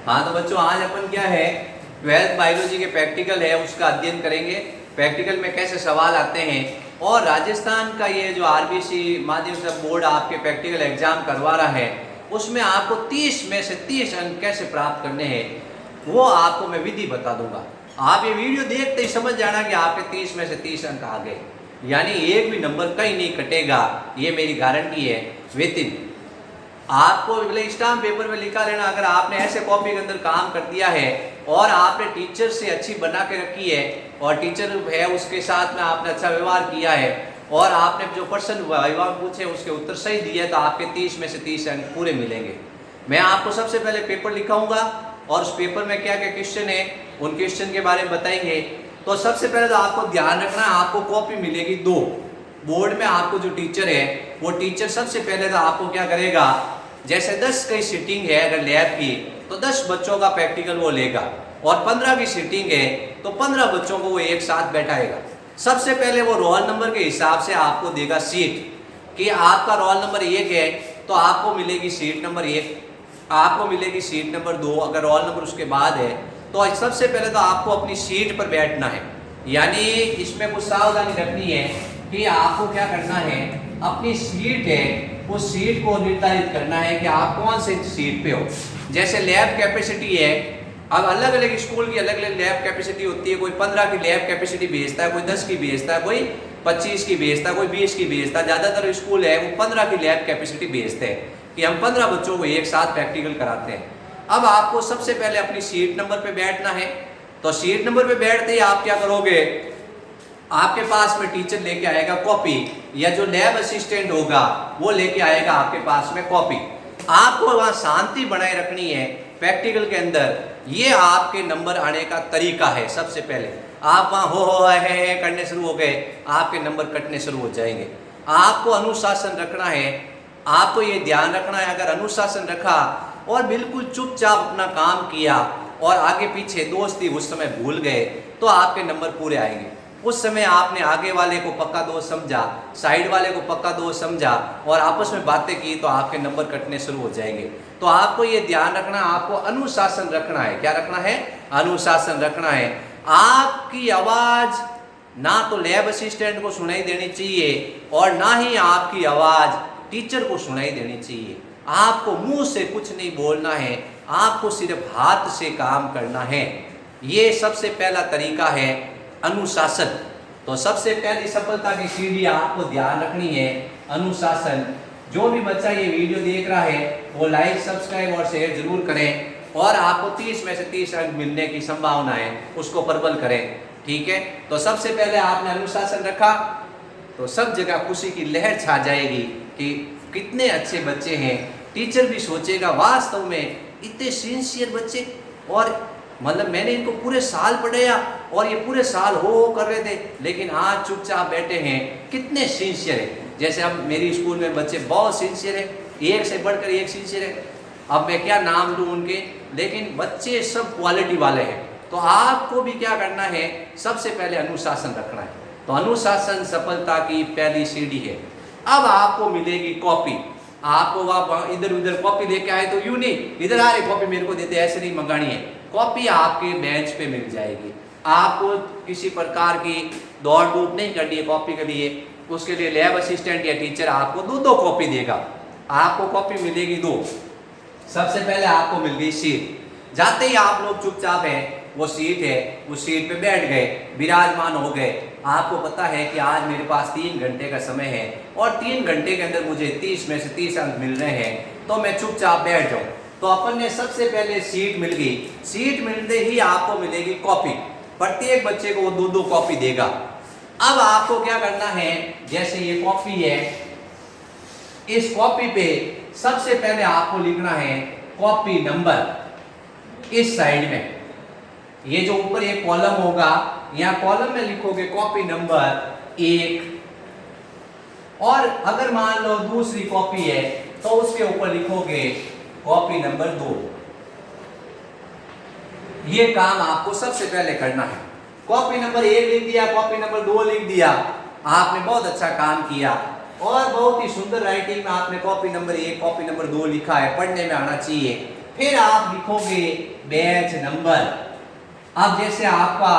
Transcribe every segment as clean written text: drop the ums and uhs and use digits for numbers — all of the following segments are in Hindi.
हाँ तो बच्चों आज अपन क्या है 12th बायोलॉजी के प्रैक्टिकल है उसका अध्ययन करेंगे। प्रैक्टिकल में कैसे सवाल आते हैं और राजस्थान का ये जो आरबीसी माध्यमिक बोर्ड आपके प्रैक्टिकल एग्जाम करवा रहा है उसमें आपको 30 में से 30 अंक कैसे प्राप्त करने हैं वो आपको मैं विधि बता दूंगा। आप ये वीडियो देखते ही समझ जाना कि आपके 30 में से 30 अंक आ गए, यानी एक भी नंबर कहीं नहीं कटेगा, ये मेरी गारंटी है। विदिन आपको अगले स्टाम्प पेपर में लिखा लेना, अगर आपने ऐसे कॉपी के अंदर काम कर दिया है और आपने टीचर से अच्छी बना के रखी है और टीचर है उसके साथ में आपने अच्छा व्यवहार किया है और आपने जो प्रश्न विभाग पूछे उसके उत्तर सही दिए तो आपके 30 में से 30 अंक पूरे मिलेंगे। मैं आपको सबसे पहले पेपर लिखाऊंगा और उस पेपर में क्या क्या क्वेश्चन है उन क्वेश्चन के बारे में बताएंगे। तो सबसे पहले तो आपको ध्यान रखना है, आपको कॉपी मिलेगी 2। बोर्ड में आपको जो टीचर है वो टीचर सबसे पहले तो आपको क्या करेगा, जैसे 10 की सीटिंग है अगर लैब की तो 10 बच्चों का प्रैक्टिकल वो लेगा और 15 की सीटिंग है तो 15 बच्चों को वो एक साथ बैठाएगा। सबसे पहले वो रोल नंबर के हिसाब से आपको देगा सीट कि आपका रोल नंबर 1 है तो आपको मिलेगी सीट नंबर 1, आपको मिलेगी सीट नंबर 2। अगर रोल नंबर उसके बाद है तो सबसे पहले तो आपको अपनी सीट पर बैठना है, यानी इसमें कुछ सावधानी रखनी है कि आपको क्या करना है, अपनी सीट है उस सीट को निर्धारित करना है कि आप कौन से सीट पे हो। जैसे लैब कैपेसिटी है, अब अलग अलग स्कूल की अलग अलग लैब कैपेसिटी होती है, कोई 15 की लैब कैपेसिटी भेजता है, कोई 10 की भेजता है, कोई 25 की भेजता है, कोई 20 की भेजता है। ज़्यादातर स्कूल है वो 15 की लैब कैपेसिटी भेजते हैं कि हम 15 बच्चों को एक साथ प्रैक्टिकल कराते हैं। अब आपको सबसे पहले अपनी सीट नंबर पे बैठना है। तो सीट नंबर पे बैठते ही आप क्या करोगे, आपके पास में टीचर लेके आएगा कॉपी या जो लैब असिस्टेंट होगा वो लेके आएगा आपके पास में कॉपी। आपको वहाँ शांति बनाए रखनी है प्रैक्टिकल के अंदर, ये आपके नंबर आने का तरीका है। सबसे पहले आप वहाँ हो है करने शुरू हो गए, आपके नंबर कटने शुरू हो जाएंगे। आपको अनुशासन रखना है, आपको ये ध्यान रखना है, अगर अनुशासन रखा और बिल्कुल चुपचाप अपना काम किया और आगे पीछे दोस्ती उस समय भूल गए तो आपके नंबर पूरे आएंगे। उस समय आपने आगे वाले को पक्का दोस्त समझा, साइड वाले को पक्का दोस्त समझा और आपस में बातें की तो आपके नंबर कटने शुरू हो जाएंगे। तो आपको ये ध्यान रखना, आपको अनुशासन रखना है। क्या रखना है? अनुशासन रखना है। आपकी आवाज़ ना तो लैब असिस्टेंट को सुनाई देनी चाहिए और ना ही आपकी आवाज़ टीचर को सुनाई देनी चाहिए। आपको मुंह से कुछ नहीं बोलना है, आपको सिर्फ हाथ से काम करना है। ये सबसे पहला तरीका है अनुशासन। तो सबसे पहली सफलता की सीढ़ी आपको ध्यान रखनी है अनुशासन। जो भी बच्चा ये वीडियो देख रहा है वो लाइक सब्सक्राइब और शेयर जरूर करें और आपको 30 में से 30 अंक मिलने की संभावना है उसको प्रबल करें, ठीक है। तो सबसे पहले आपने अनुशासन रखा तो सब जगह खुशी की लहर छा जाएगी कि कितने अच्छे बच्चे हैं। टीचर भी सोचेगा वास्तव में इतने सिंसियर बच्चे, और मतलब मैंने इनको पूरे साल पढ़ाया और ये पूरे साल हो कर रहे थे लेकिन आज चुपचाप बैठे हैं, कितने सिंसियर है। जैसे अब मेरी स्कूल में बच्चे बहुत सिंसियर है, एक से बढ़कर एक सिंसियर है। अब मैं क्या नाम लूँ उनके, लेकिन बच्चे सब क्वालिटी वाले हैं। तो आपको भी क्या करना है, सबसे पहले अनुशासन रखना है। तो अनुशासन सफलता की पहली सीढ़ी है। अब आपको मिलेगी कॉपी। आपको वहाँ इधर उधर कॉपी लेके आए तो यूँ नहीं इधर आ रही कॉपी मेरे को देते, ऐसे नहीं मंगानी है। कॉपी आपके बेंच पे मिल जाएगी। आपको किसी प्रकार की दौड़ धूप नहीं करनी है कॉपी के लिए, उसके लिए लैब असिस्टेंट या टीचर आपको दो कॉपी देगा। आपको कॉपी मिलेगी 2। सबसे पहले आपको मिल गई सीट। जाते ही आप लोग चुपचाप हैं, वो सीट है उस सीट पे बैठ गए, विराजमान हो गए। आपको पता है कि आज मेरे पास 3 घंटे का समय है और 3 घंटे के अंदर मुझे 30 में से 30 अंक मिल रहे हैं तो मैं चुपचाप बैठ जाऊँ। तो अपन ने सबसे पहले सीट मिल गई। सीट मिलते ही आपको मिलेगी कॉपी। प्रत्येक बच्चे को वो 2 कॉपी देगा। अब आपको क्या करना है, जैसे ये कॉपी है, इस कॉपी पे सबसे पहले आपको लिखना है कॉपी नंबर। इस साइड में ये जो ऊपर एक कॉलम होगा, यहाँ कॉलम में लिखोगे कॉपी नंबर 1 और अगर मान लो दूसरी कॉपी है तो उसके ऊपर लिखोगे कॉपी नंबर 2। ये काम आपको सबसे पहले करना है। कॉपी नंबर 1 लिख दिया, कॉपी नंबर 2 लिख दिया, आपने बहुत अच्छा काम किया और बहुत ही सुंदर राइटिंग में आपने कॉपी नंबर 1 कॉपी नंबर 2 लिखा है, पढ़ने में आना चाहिए। फिर आप लिखोगे बैच नंबर। अब जैसे आपका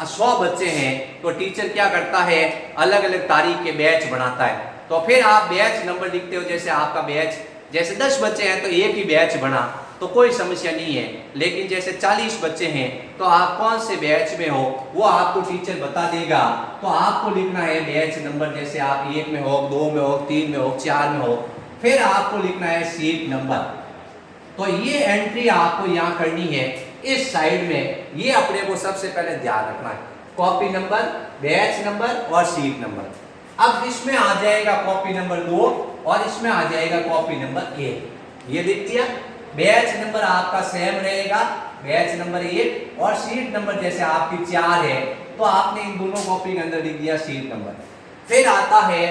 100 बच्चे हैं तो टीचर क्या करता है, अलग अलग तारीख के बैच बनाता है, तो फिर आप बैच नंबर लिखते हो। जैसे आपका बैच, जैसे 10 बच्चे हैं तो एक ही बैच बना तो कोई समस्या नहीं है, लेकिन जैसे 40 बच्चे हैं तो आप कौन से बैच में हो वो आपको टीचर बता देगा। तो आपको लिखना है बैच नंबर, जैसे आप 1 में हो, 2 में हो, 3 में हो, 4 में हो, फिर आपको लिखना है सीट नंबर। तो ये एंट्री आपको यहाँ करनी है इस साइड में, ये अपने को सबसे पहले ध्यान रखना है, कॉपी नंबर, बैच नंबर और सीट नंबर। अब इसमें आ जाएगा कॉपी नंबर 2 और इसमें आ जाएगा कॉपी नंबर 1, ये लिख दिया। बैच नंबर आपका सेम रहेगा, बैच नंबर 1, और सीट नंबर जैसे आपकी 4 है तो आपने इन दोनों कॉपी के अंदर लिख दिया सीट नंबर। फिर आता है,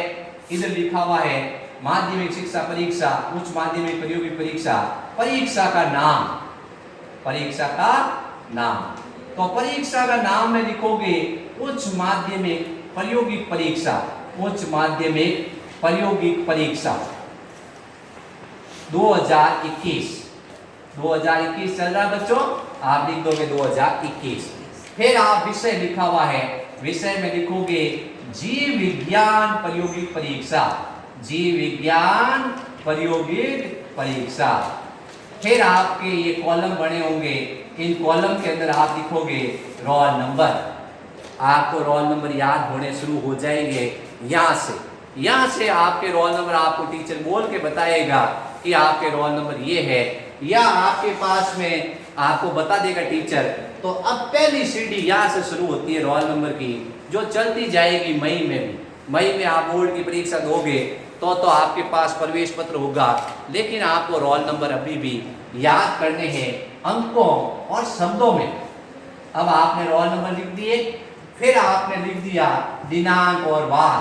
इधर लिखा हुआ है माध्यमिक शिक्षा परीक्षा, उच्च माध्यमिक प्रायोगिक परीक्षा, परीक्षा का नाम, परीक्षा का नाम। तो परीक्षा का नाम में लिखोगे उच्च माध्यमिक प्रायोगिक परीक्षा, उच्च माध्यमिक प्रायोगिक परीक्षा 2021। 2021 चल रहा है बच्चों, आप लिख दोगे 2021। फिर आप विषय लिखा हुआ है, विषय में लिखोगे जीव विज्ञान प्रायोगिक परीक्षा, जीव विज्ञान प्रायोगिक परीक्षा। फिर आपके ये कॉलम बने होंगे, इन कॉलम के अंदर आप लिखोगे रोल नंबर। आपको रोल नंबर याद होने शुरू हो जाएंगे यहाँ से आपके रोल नंबर आपको टीचर बोल के बताएगा कि आपके रोल नंबर ये है, या आपके पास में आपको बता देगा टीचर। तो अब पहली सीढ़ी यहाँ से शुरू होती है रोल नंबर की, जो चलती जाएगी मई में भी। मई में आप बोर्ड की परीक्षा दोगे तो आपके पास प्रवेश पत्र होगा, लेकिन आपको रोल नंबर अभी भी याद करने हैं अंकों और शब्दों में। अब आपने रोल नंबर लिख दिए, फिर आपने लिख दिया दिनांक और वार,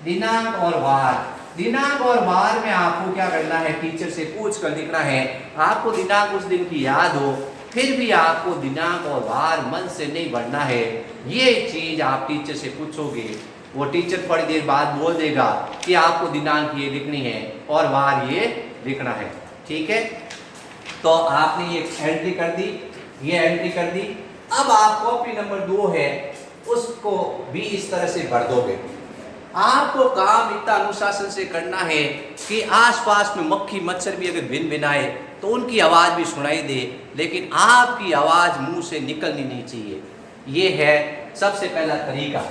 दिनांक और वार। दिनांक और वार में आपको क्या करना है, टीचर से पूछ कर लिखना है। आपको दिनांक उस दिन की याद हो, फिर भी आपको दिनांक और वार मन से नहीं भरना है। ये चीज आप टीचर से पूछोगे, वो टीचर थोड़ी देर बाद बोल देगा कि आपको दिनांक ये लिखनी है और वार ये लिखना है, ठीक है। तो आपने ये एंट्री कर दी, ये एंट्री कर दी। अब आप कॉपी नंबर 2 है उसको भी इस तरह से भर दोगे। आपको काम इतना अनुशासन से करना है कि आसपास में मक्खी मच्छर भी अगर भिन भिनाए तो उनकी आवाज़ भी सुनाई दे, लेकिन आपकी आवाज़ मुंह से निकलनी नहीं चाहिए। ये है सबसे पहला तरीका।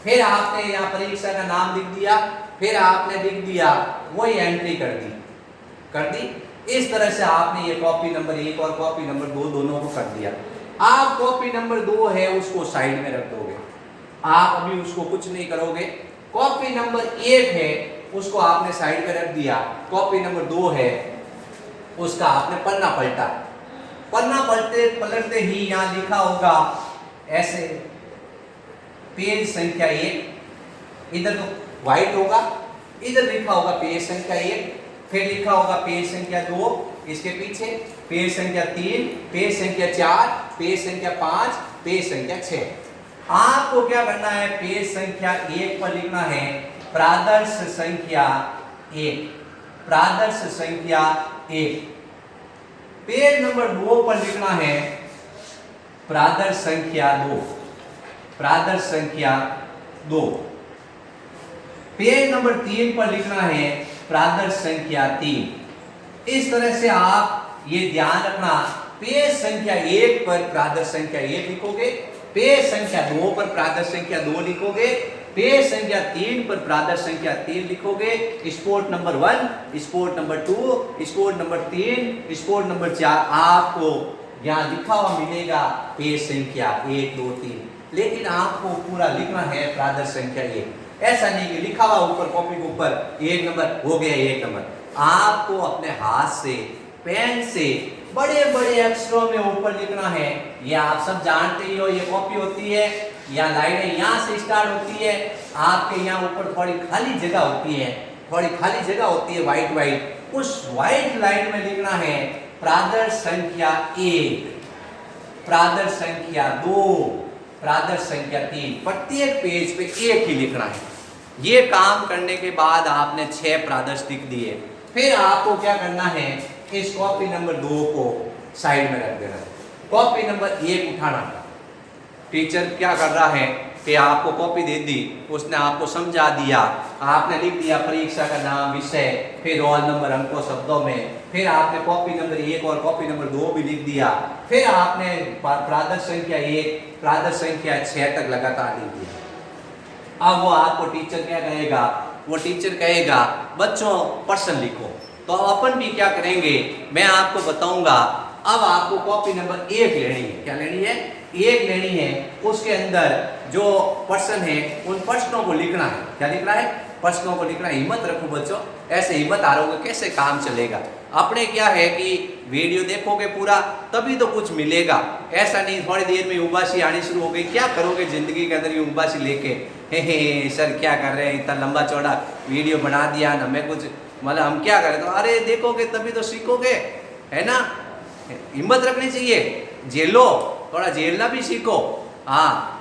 फिर आपने यहाँ परीक्षा का नाम लिख दिया, फिर आपने लिख दिया वही एंट्री कर दी। इस तरह से आपने ये कॉपी नंबर 1 और कॉपी नंबर 2 दोनों को कर दिया। आप कॉपी नंबर 2 है उसको साइड में रख दोगे, आप अभी उसको कुछ नहीं करोगे। कॉपी नंबर 1 है उसको आपने साइड में रख दिया, कॉपी नंबर 2 है उसका आपने पन्ना पलटा। पन्ना पलटते ही यहाँ लिखा होगा ऐसे पेज संख्या 1, इधर तो व्हाइट होगा, इधर लिखा होगा पेज संख्या 1, फिर लिखा होगा पेज संख्या 2, इसके पीछे पेज संख्या 3, पेज संख्या 4, पेज संख्या 5, पेज संख्या 6। आपको क्या करना है, पेज संख्या 1 पर लिखना है प्रादर्श संख्या 1, प्रादर्श संख्या 1। पेज नंबर 2 पर लिखना है प्रादर्श संख्या 2, प्रादर्श संख्या 2। पेज नंबर 3 पर लिखना है प्रादर्श संख्या 3। इस तरह से आप ये ध्यान रखना, पेज संख्या 1 पर प्रादर्श संख्या 1 लिखोगे, पेज संख्या 2 पर प्रादर्श संख्या 2 लिखोगे, पेज संख्या 3 पर प्रादर्श संख्या 3 लिखोगे। Sport number 1, sport number 2, sport number 3, sport number 4 आपको यहाँ लिखा हुआ मिलेगा पेज संख्या 1, 2, 3, लेकिन आपको पूरा लिखना है प्रादर्श संख्या 1। ऐसा नहीं कि लिखा हुआ ऊपर कॉपी के ऊपर 1 नंबर हो गया 1 नंबर। आपको अपने हाथ से पेन से बड़े बड़े अक्षरों में ऊपर लिखना है। ये आप सब जानते ही हो, ये कॉपी होती है, यहाँ लाइनें यहाँ से स्टार्ट होती है, आपके यहाँ ऊपर थोड़ी खाली जगह होती है, थोड़ी खाली जगह होती है वाइट, उस वाइट लाइन में लिखना है प्रादर्श संख्या 1, प्रादर्श संख्या 2, प्रादर्श संख्या 3। प्रत्येक पेज पे एक ही लिखना है। ये काम करने के बाद आपने 6 प्रादर्श लिख दिए। फिर आपको क्या करना है, इस कॉपी नंबर 2 को साइड में रख देना। कॉपी नंबर 1 उठाना। टीचर क्या कर रहा है कि आपको कॉपी दे दी, उसने आपको समझा दिया, आपने लिख दिया परीक्षा का नाम, विषय, फिर रोल नंबर, अंकों, शब्दों में, फिर आपने कॉपी नंबर 1 और कॉपी नंबर 2 भी लिख दिया, फिर आपने प्रादर्श संख्या 1 प्रादर्श संख्या 6 तक लगातार लिख दिया। अब वो आपको टीचर क्या कहेगा, वो टीचर कहेगा बच्चों प्रश्न लिखो। तो अपन भी क्या करेंगे, मैं आपको बताऊंगा। अब आपको कॉपी नंबर 1 लेनी है। क्या लेनी है? 1 लेनी है। उसके अंदर जो प्रश्न है उन प्रश्नों को लिखना है। क्या लिखना है? प्रश्नों को लिखना है। हिम्मत रखो बच्चों, ऐसे हिम्मत हारोगे कैसे काम चलेगा। अपने क्या है कि वीडियो देखोगे पूरा तभी तो कुछ मिलेगा। ऐसा नहीं थोड़ी देर में उबासी आनी शुरू हो गई, क्या करोगे जिंदगी के अंदर ये उबासी लेके, हे सर क्या कर रहे हैं, इतना लंबा चौड़ा वीडियो बना दिया ना, मैं कुछ मतलब हम क्या करें। तो अरे देखोगे तभी तो सीखोगे, है ना। हिम्मत रखनी चाहिए, झेलो, थोड़ा झेलना भी सीखो। हाँ,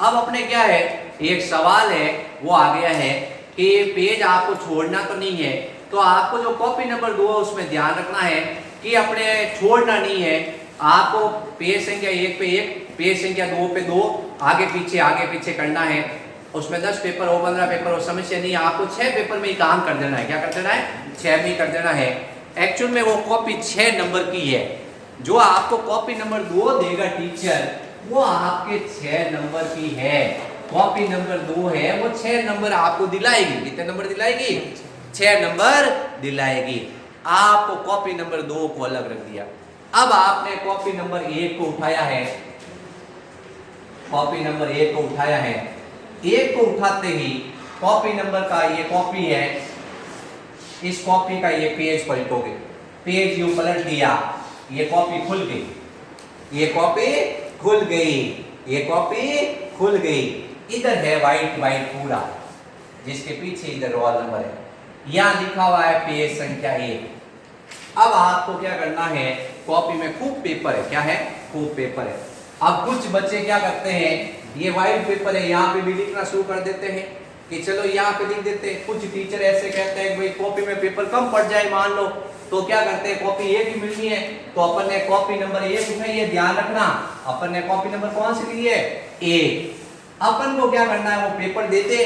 अब अपने क्या है, एक सवाल है वो आ गया है कि पेज आपको छोड़ना तो नहीं है। तो आपको जो कॉपी नंबर 2 है उसमें ध्यान रखना है कि अपने छोड़ना नहीं है। आपको पेज संख्या 1 पे 1, पेज संख्या 2 पे 2, आगे पीछे करना है। उसमें 10 पेपर हो, 15 पेपर हो, समस्या नहीं है। आपको 6 पेपर में ही काम कर देना है। क्या कर देना है? 6 में ही कर देना है। एक्चुअल में वो कॉपी 6 नंबर की है। जो आपको कॉपी नंबर 2 देगा टीचर, वो आपके 6 नंबर की है। कॉपी नंबर 2 है वो 6 नंबर आपको दिलाएगी। कितने नंबर दिलाएगी? 6 नंबर दिलाएगी। आपको कॉपी नंबर 2 को अलग रख दिया। अब आपने कॉपी नंबर 1 को उठाया है, कॉपी नंबर 1 को उठाया है। 1 को उठाते ही कॉपी नंबर का ये कॉपी है, इस कॉपी का ये पेज पलटोगे। पेज यूं पलट दिया, ये कॉपी खुल गई, ये कॉपी खुल गई, ये कॉपी खुल गई। इधर है वाइट पूरा, जिसके पीछे इधर रोल नंबर है। यहां लिखा हुआ है पेज संख्या 1। अब आपको क्या करना है, कॉपी में खूब पेपर है। क्या है? खूब पेपर है। अब कुछ बच्चे क्या करते हैं, ये वाइट पेपर है, यहाँ पे भी लिखना शुरू कर देते हैं कि चलो यहाँ पे लिख देते हैं। कुछ टीचर ऐसे कहते हैं भाई कॉपी में पेपर कम पड़ जाए मान लो, तो क्या करते हैं, कॉपी 1 ही मिलनी है तो अपन ने कॉपी नंबर 1 उठाई है। ध्यान रखना, अपन ने कॉपी नंबर कौन सी ली है? 1। अपन को क्या करना है, वो पेपर देते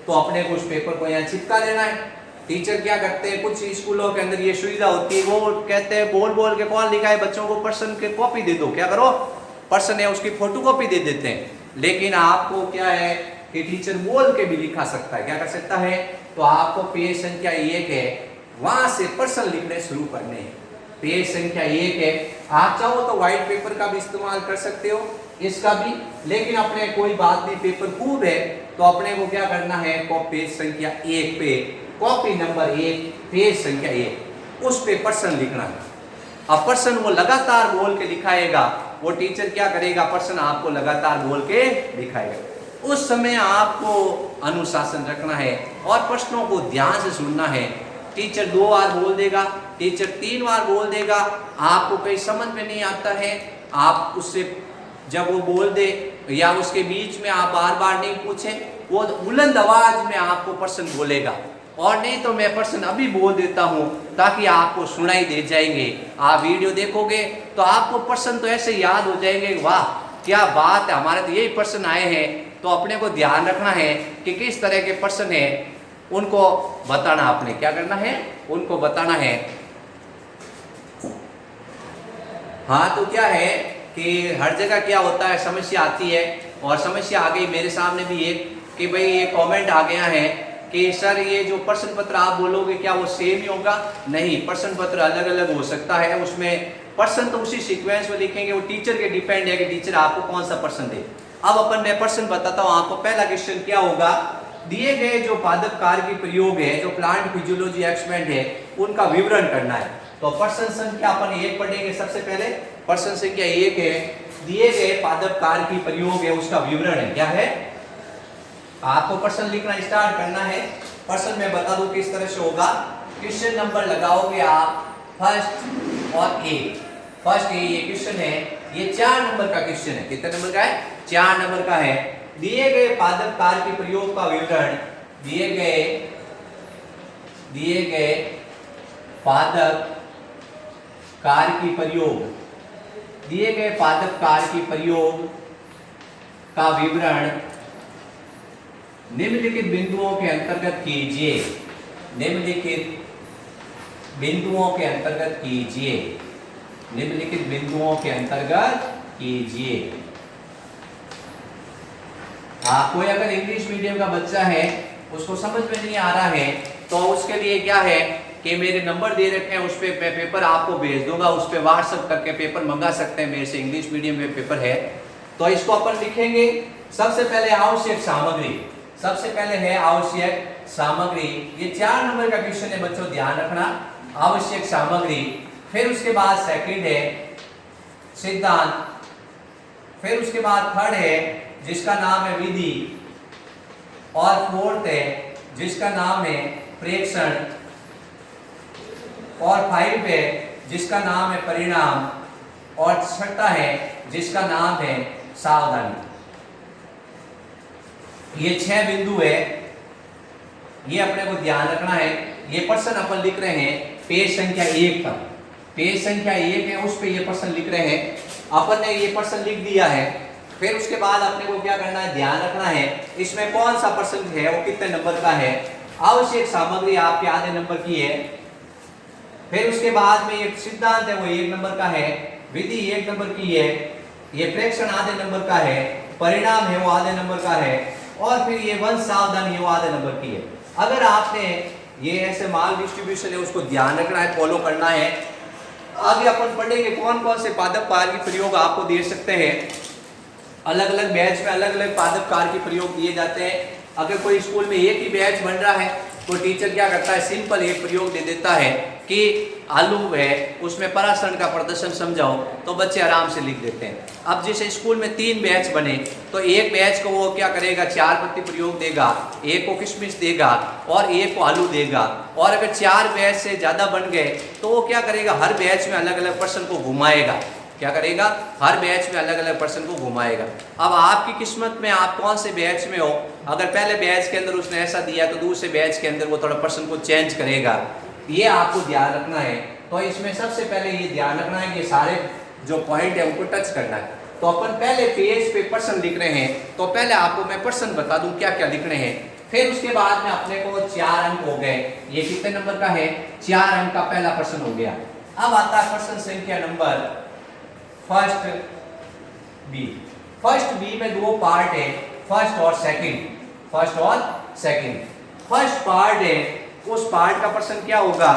तो अपने को उस पेपर को यहाँ चिपका देना है। टीचर क्या करते हैं, कुछ स्कूलों के अंदर ये सुविधा होती है, वो कहते हैं बोल के कौन लिखा है बच्चों को पर्सन के कॉपी दे दो। क्या करो, पर्सन है उसकी फोटोकॉपी दे देते हैं। लेकिन आपको क्या है कि टीचर बोल के भी लिखा सकता है। क्या कर सकता है? तो आपको पेज संख्या 1 है, वहां से पर्सन लिखने शुरू करने हैं। पेज संख्या 1 है, आप चाहो तो व्हाइट पेपर का भी इस्तेमाल कर सकते हो, इसका भी। लेकिन अपने कोई बात नहीं, पेपर खूब है तो अपने को क्या करना है, पेज संख्या 1 पे कॉपी नंबर 1 पेज संख्या 1 उस पे पर्सन लिखना है। अब पर्सन वो लगातार बोल के लिखाएगा, वो टीचर क्या करेगा, पर्सन आपको लगातार बोल के दिखाएगा। उस समय आपको अनुशासन रखना है और प्रश्नों को ध्यान से सुनना है। टीचर 2 बार बोल देगा, टीचर 3 बार बोल देगा, आपको कहीं समझ में नहीं आता है, आप उससे जब वो बोल दे या उसके बीच में आप बार बार नहीं पूछें, वो बुलंद आवाज में आपको पर्सन बोलेगा। और नहीं तो मैं पर्सन अभी बोल देता हूँ ताकि आपको सुनाई दे जाएंगे। आप वीडियो देखोगे तो आपको पर्सन तो ऐसे याद हो जाएंगे, वाह क्या बात है, हमारे तो यही पर्सन आए हैं। तो अपने को ध्यान रखना है कि किस तरह के पर्सन है, उनको बताना। आपने क्या करना है, उनको बताना है। हाँ, तो क्या है कि हर जगह क्या होता है, समस्या आती है। और समस्या आ गई मेरे सामने भी एक कि भाई ये कमेंट आ गया है कि सर ये जो प्रश्न पत्र आप बोलोगे क्या वो सेम ही होगा? नहीं, प्रश्न पत्र अलग अलग हो सकता है। उसमें प्रश्न तो उसी सीक्वेंस में लिखेंगे, वो टीचर के डिपेंड है कि टीचर आपको कौन सा प्रश्न दे। अब अपन मैं प्रश्न बताता हूँ आपको। पहला क्वेश्चन क्या होगा, दिए गए जो पादप कार्य की प्रयोग है, जो प्लांट फिजियोलॉजी एक्सपेरिमेंट है, उनका विवरण करना है। तो प्रश्न संख्या अपन 1 पढ़ेंगे सबसे पहले। प्रश्न संख्या 1 है, दिए गए पादप कार्य की प्रयोग है उसका विवरण है। क्या है, आपको प्रश्न लिखना स्टार्ट करना है। प्रश्न मैं बता दूं किस तरह से होगा। क्वेश्चन नंबर लगाओगे आप फर्स्ट और ए। फर्स्ट ये क्वेश्चन है, ये 4 नंबर का क्वेश्चन है। कितने नंबर का है? 4 नंबर का है। दिए गए पादप कार्य के प्रयोग का विवरण, दिए गए दिए गए पादप कार्य की प्रयोग, दिए गए पादप कार्य की प्रयोग का विवरण निम्नलिखित बिंदुओं के अंतर्गत कीजिए। निम्नलिखित बिंदुओं के अंतर्गत कीजिए। निम्नलिखित बिंदुओं के अंतर्गत कीजिए। कोई अगर इंग्लिश मीडियम का बच्चा है, उसको समझ में नहीं आ रहा है, तो उसके लिए क्या है कि मेरे नंबर दे रखे हैं, उस पर मैं पेपर आपको भेज दूंगा, उस पर व्हाट्सएप करके पेपर मंगा सकते हैं मेरे से। इंग्लिश मीडियम में पेपर है, तो इसको अपन लिखेंगे। सबसे पहले आवश्यक सामग्री, सबसे पहले है आवश्यक सामग्री। ये 4 नंबर का क्वेश्चन है बच्चों, ध्यान रखना। आवश्यक सामग्री, फिर उसके बाद सेकंड है सिद्धांत, फिर उसके बाद थर्ड है जिसका नाम है विधि, और फोर्थ है जिसका नाम है प्रेक्षण, और 5 है जिसका नाम है परिणाम, और छठा है जिसका नाम है सावधानी। ये 6 बिंदु है, ये अपने को ध्यान रखना है। ये प्रश्न अपन लिख रहे हैं पेज संख्या 1 पर, पेज संख्या 1 है उस पे ये प्रश्न लिख रहे हैं। अपन ने ये प्रश्न लिख दिया है, फिर उसके बाद अपने को क्या करना है, ध्यान रखना है इसमें कौन सा प्रश्न है वो कितने नंबर का है। आवश्यक सामग्री आपके आधे नंबर की है, फिर उसके बाद में ये सिद्धांत है वो 1 नंबर का है, विधि 1 नंबर की है, ये प्रेक्षण आधे नंबर का है, परिणाम है वो आधे नंबर का है, और फिर ये वंश सावधानी वो आधे नंबर की है। अगर आपने ये ऐसे माल डिस्ट्रीब्यूशन है उसको ध्यान रखना है, फॉलो करना है। आगे अपन पढ़ेंगे कौन कौन से पादप कार्य के प्रयोग आपको दे सकते हैं। अलग अलग बैच में अलग अलग पादप कार्य के प्रयोग दिए जाते हैं। अगर कोई स्कूल में एक ही बैच बन रहा है तो टीचर क्या करता है, सिंपल एक प्रयोग दे देता है कि आलू है उसमें परासरण का प्रदर्शन समझाओ, तो बच्चे आराम से लिख देते हैं। अब जैसे स्कूल में 3 बैच बने तो एक बैच को वो क्या करेगा, 4 पत्ती प्रयोग देगा, एक को किशमिश देगा और एक को आलू देगा। और अगर 4 बैच से ज़्यादा बन गए तो वो क्या करेगा, हर बैच में अलग अलग पर्सन को घुमाएगा। क्या करेगा, हर बैच में अलग अलग पर्सन को घुमाएगा। अब आपकी किस्मत में आप कौन से बैच में हो, अगर पहले बैच के अंदर उसने ऐसा दिया तो दूसरे बैच के अंदर वो थोड़ा पर्सन को चेंज करेगा, ये आपको ध्यान रखना है। तो इसमें सबसे पहले ये ध्यान रखना है कि ये जो पॉइंट है उनको टच करना है। तो अपन पहले पेज पे पर्सन लिख रहे हैं, तो पहले आपको मैं पर्सन बता दूं क्या क्या लिख रहे हैं, फिर उसके बाद में अपने को 4 अंक हो गए। ये कितने नंबर का है, 4 अंक का पहला पर्सन हो गया। अब आता है पर्सन संख्या number first B. First B में 2 पार्ट है, फर्स्ट और सेकंड। फर्स्ट और सेकंड, फर्स्ट पार्ट है उस पार्ट का प्रश्न क्या होगा,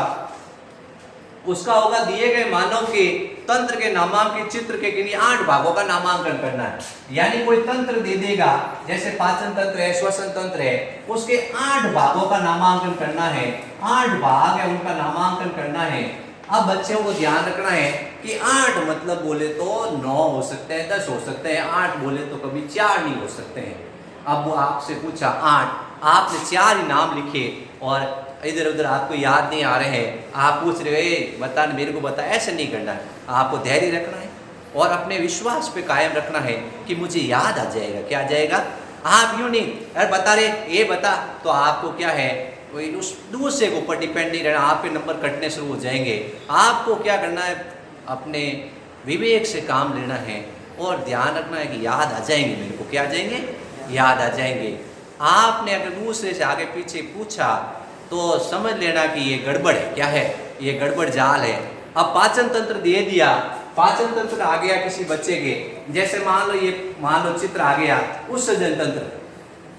उसका होगा दिए गए मानव के तंत्र के नामांकित चित्र के किन्हीं 8 भागों का नामांकन करना है। यानी कोई तंत्र दे देगा, जैसे पाचन तंत्र है, श्वसन तंत्र है, उसके 8 भागों का नामांकन करना है। 8 भाग है उनका नामांकन करना है। अब बच्चों को ध्यान रखना है कि 8 मतलब बोले तो 9 हो सकते हैं, 10 हो सकते हैं, 8 बोले तो कभी 4 नहीं हो सकते हैं। अब वो आपसे पूछा 8, आपने 4 ही नाम लिखे और इधर उधर आपको याद नहीं आ रहे हैं, आप पूछ रहे हो बता मेरे को बता, ऐसे नहीं करना है। आपको धैर्य रखना है और अपने विश्वास पे कायम रखना है कि मुझे याद आ जाएगा। क्या आ जाएगा, आप यूँ नहीं अरे बता रहे ये बता, तो आपको क्या है उस दूसरे के ऊपर डिपेंड नहीं रहना, आपके नंबर कटने शुरू हो जाएंगे। आपको क्या करना है, अपने विवेक से काम लेना है और ध्यान रखना है कि याद आ जाएंगे मेरे को। क्या आ जाएंगे, याद आ जाएंगे। आपने अगर दूसरे से आगे पीछे पूछा तो समझ लेना कि ये गड़बड़ है। क्या है, ये गड़बड़ जाल है। अब पाचन तंत्र दे दिया, पाचन तंत्र आ गया किसी बच्चे के, जैसे मान लो चित्र आ गया उत्सर्जन तंत्र,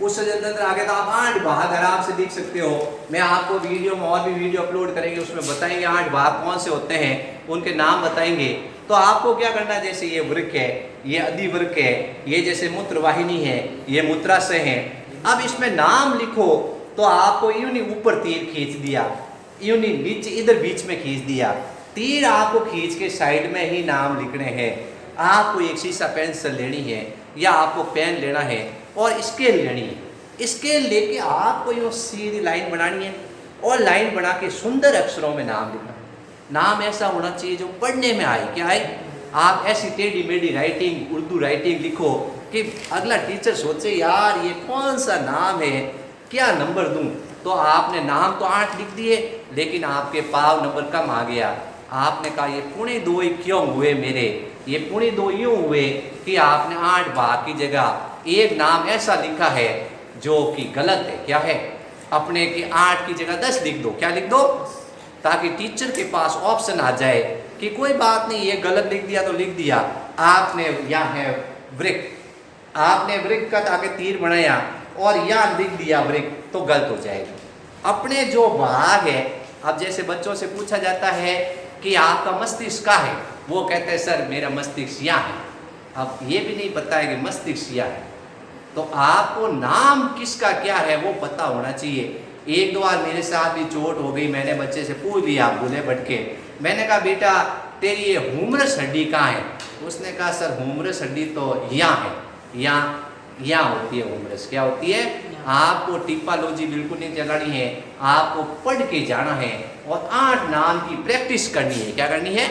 उत्सर्जन तंत्र आ गया तो आप 8 भाग आराम से देख सकते हो। मैं आपको वीडियो में और भी वीडियो अपलोड करेंगे, उसमें बताएंगे 8 भाग कौन से होते हैं, उनके नाम बताएंगे। तो आपको क्या करना है, जैसे ये वृक्क है, ये अधिवृक्क है, ये जैसे मूत्रवाहिनी है, ये मूत्राशय है। अब इसमें नाम लिखो तो आपको यूं नहीं ऊपर तीर खींच दिया, यूं नहीं नीचे इधर बीच में खींच दिया, तीर आपको खींच के साइड में ही नाम लिखने हैं। आपको एक शीशा पेंसिल लेनी है या आपको पेन लेना है और स्केल लेनी है। स्केल लेके आपको ये सीधी लाइन बनानी है और लाइन बना के सुंदर अक्षरों में नाम लिखना। नाम ऐसा होना चाहिए जो पढ़ने में आए। क्या है, आप ऐसी टेढ़ी मेढ़ी राइटिंग, उर्दू राइटिंग लिखो कि अगला टीचर सोचे यार ये कौन सा नाम है, क्या नंबर दूं। तो आपने नाम तो 8 लिख दिए, लेकिन आपके पाव नंबर कम आ गया। आपने कहा ये 2.5 क्यों हुए मेरे, ये 2.5 यूँ हुए कि आपने 8 भाग की जगह एक नाम ऐसा लिखा है जो कि गलत है। क्या है? अपने कि 8 की जगह 10 लिख दो। क्या लिख दो? ताकि टीचर के पास ऑप्शन आ जाए कि कोई बात नहीं, ये गलत लिख दिया तो लिख दिया। आपने यहाँ है वृक्क, आपने वृक्क का ताकि तीर बनाया और यहाँ लिख दिया वृक्क, तो गलत हो जाएगा। अपने जो भाग है, अब जैसे बच्चों से पूछा जाता है कि आपका मस्तिष्क कहाँ है, वो कहते हैं सर मेरा मस्तिष्क यहाँ है। अब ये भी नहीं पता है कि मस्तिष्क यहाँ है, तो आपको नाम किसका क्या है वो पता होना चाहिए। एक दो बार मेरे साथ भी चोट हो गई, मैंने बच्चे से पूछ लिया भूले भटके, मैंने कहा बेटा तेरी ये हुमरस हड्डी कहाँ है? उसने कहा सर हुमरस हड्डी तो यहाँ है, यहाँ होती है हुमरस। क्या होती है? आपको टिपालॉजी बिल्कुल नहीं चलानी है, आपको पढ़ के जाना है और 8 नाम की प्रैक्टिस करनी है। क्या करनी है?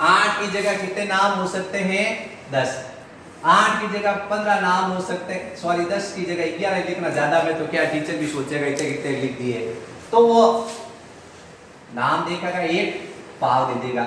8 की जगह कितने नाम हो सकते हैं? 10। 8 की जगह 15 नाम हो सकते हैं, सॉरी 10 की जगह 11 लिखना ज्यादा में तो क्या टीचर भी सोचेगा इतने कितने लिख दिए, तो वो नाम देखेगा, एक पाव दे देगा,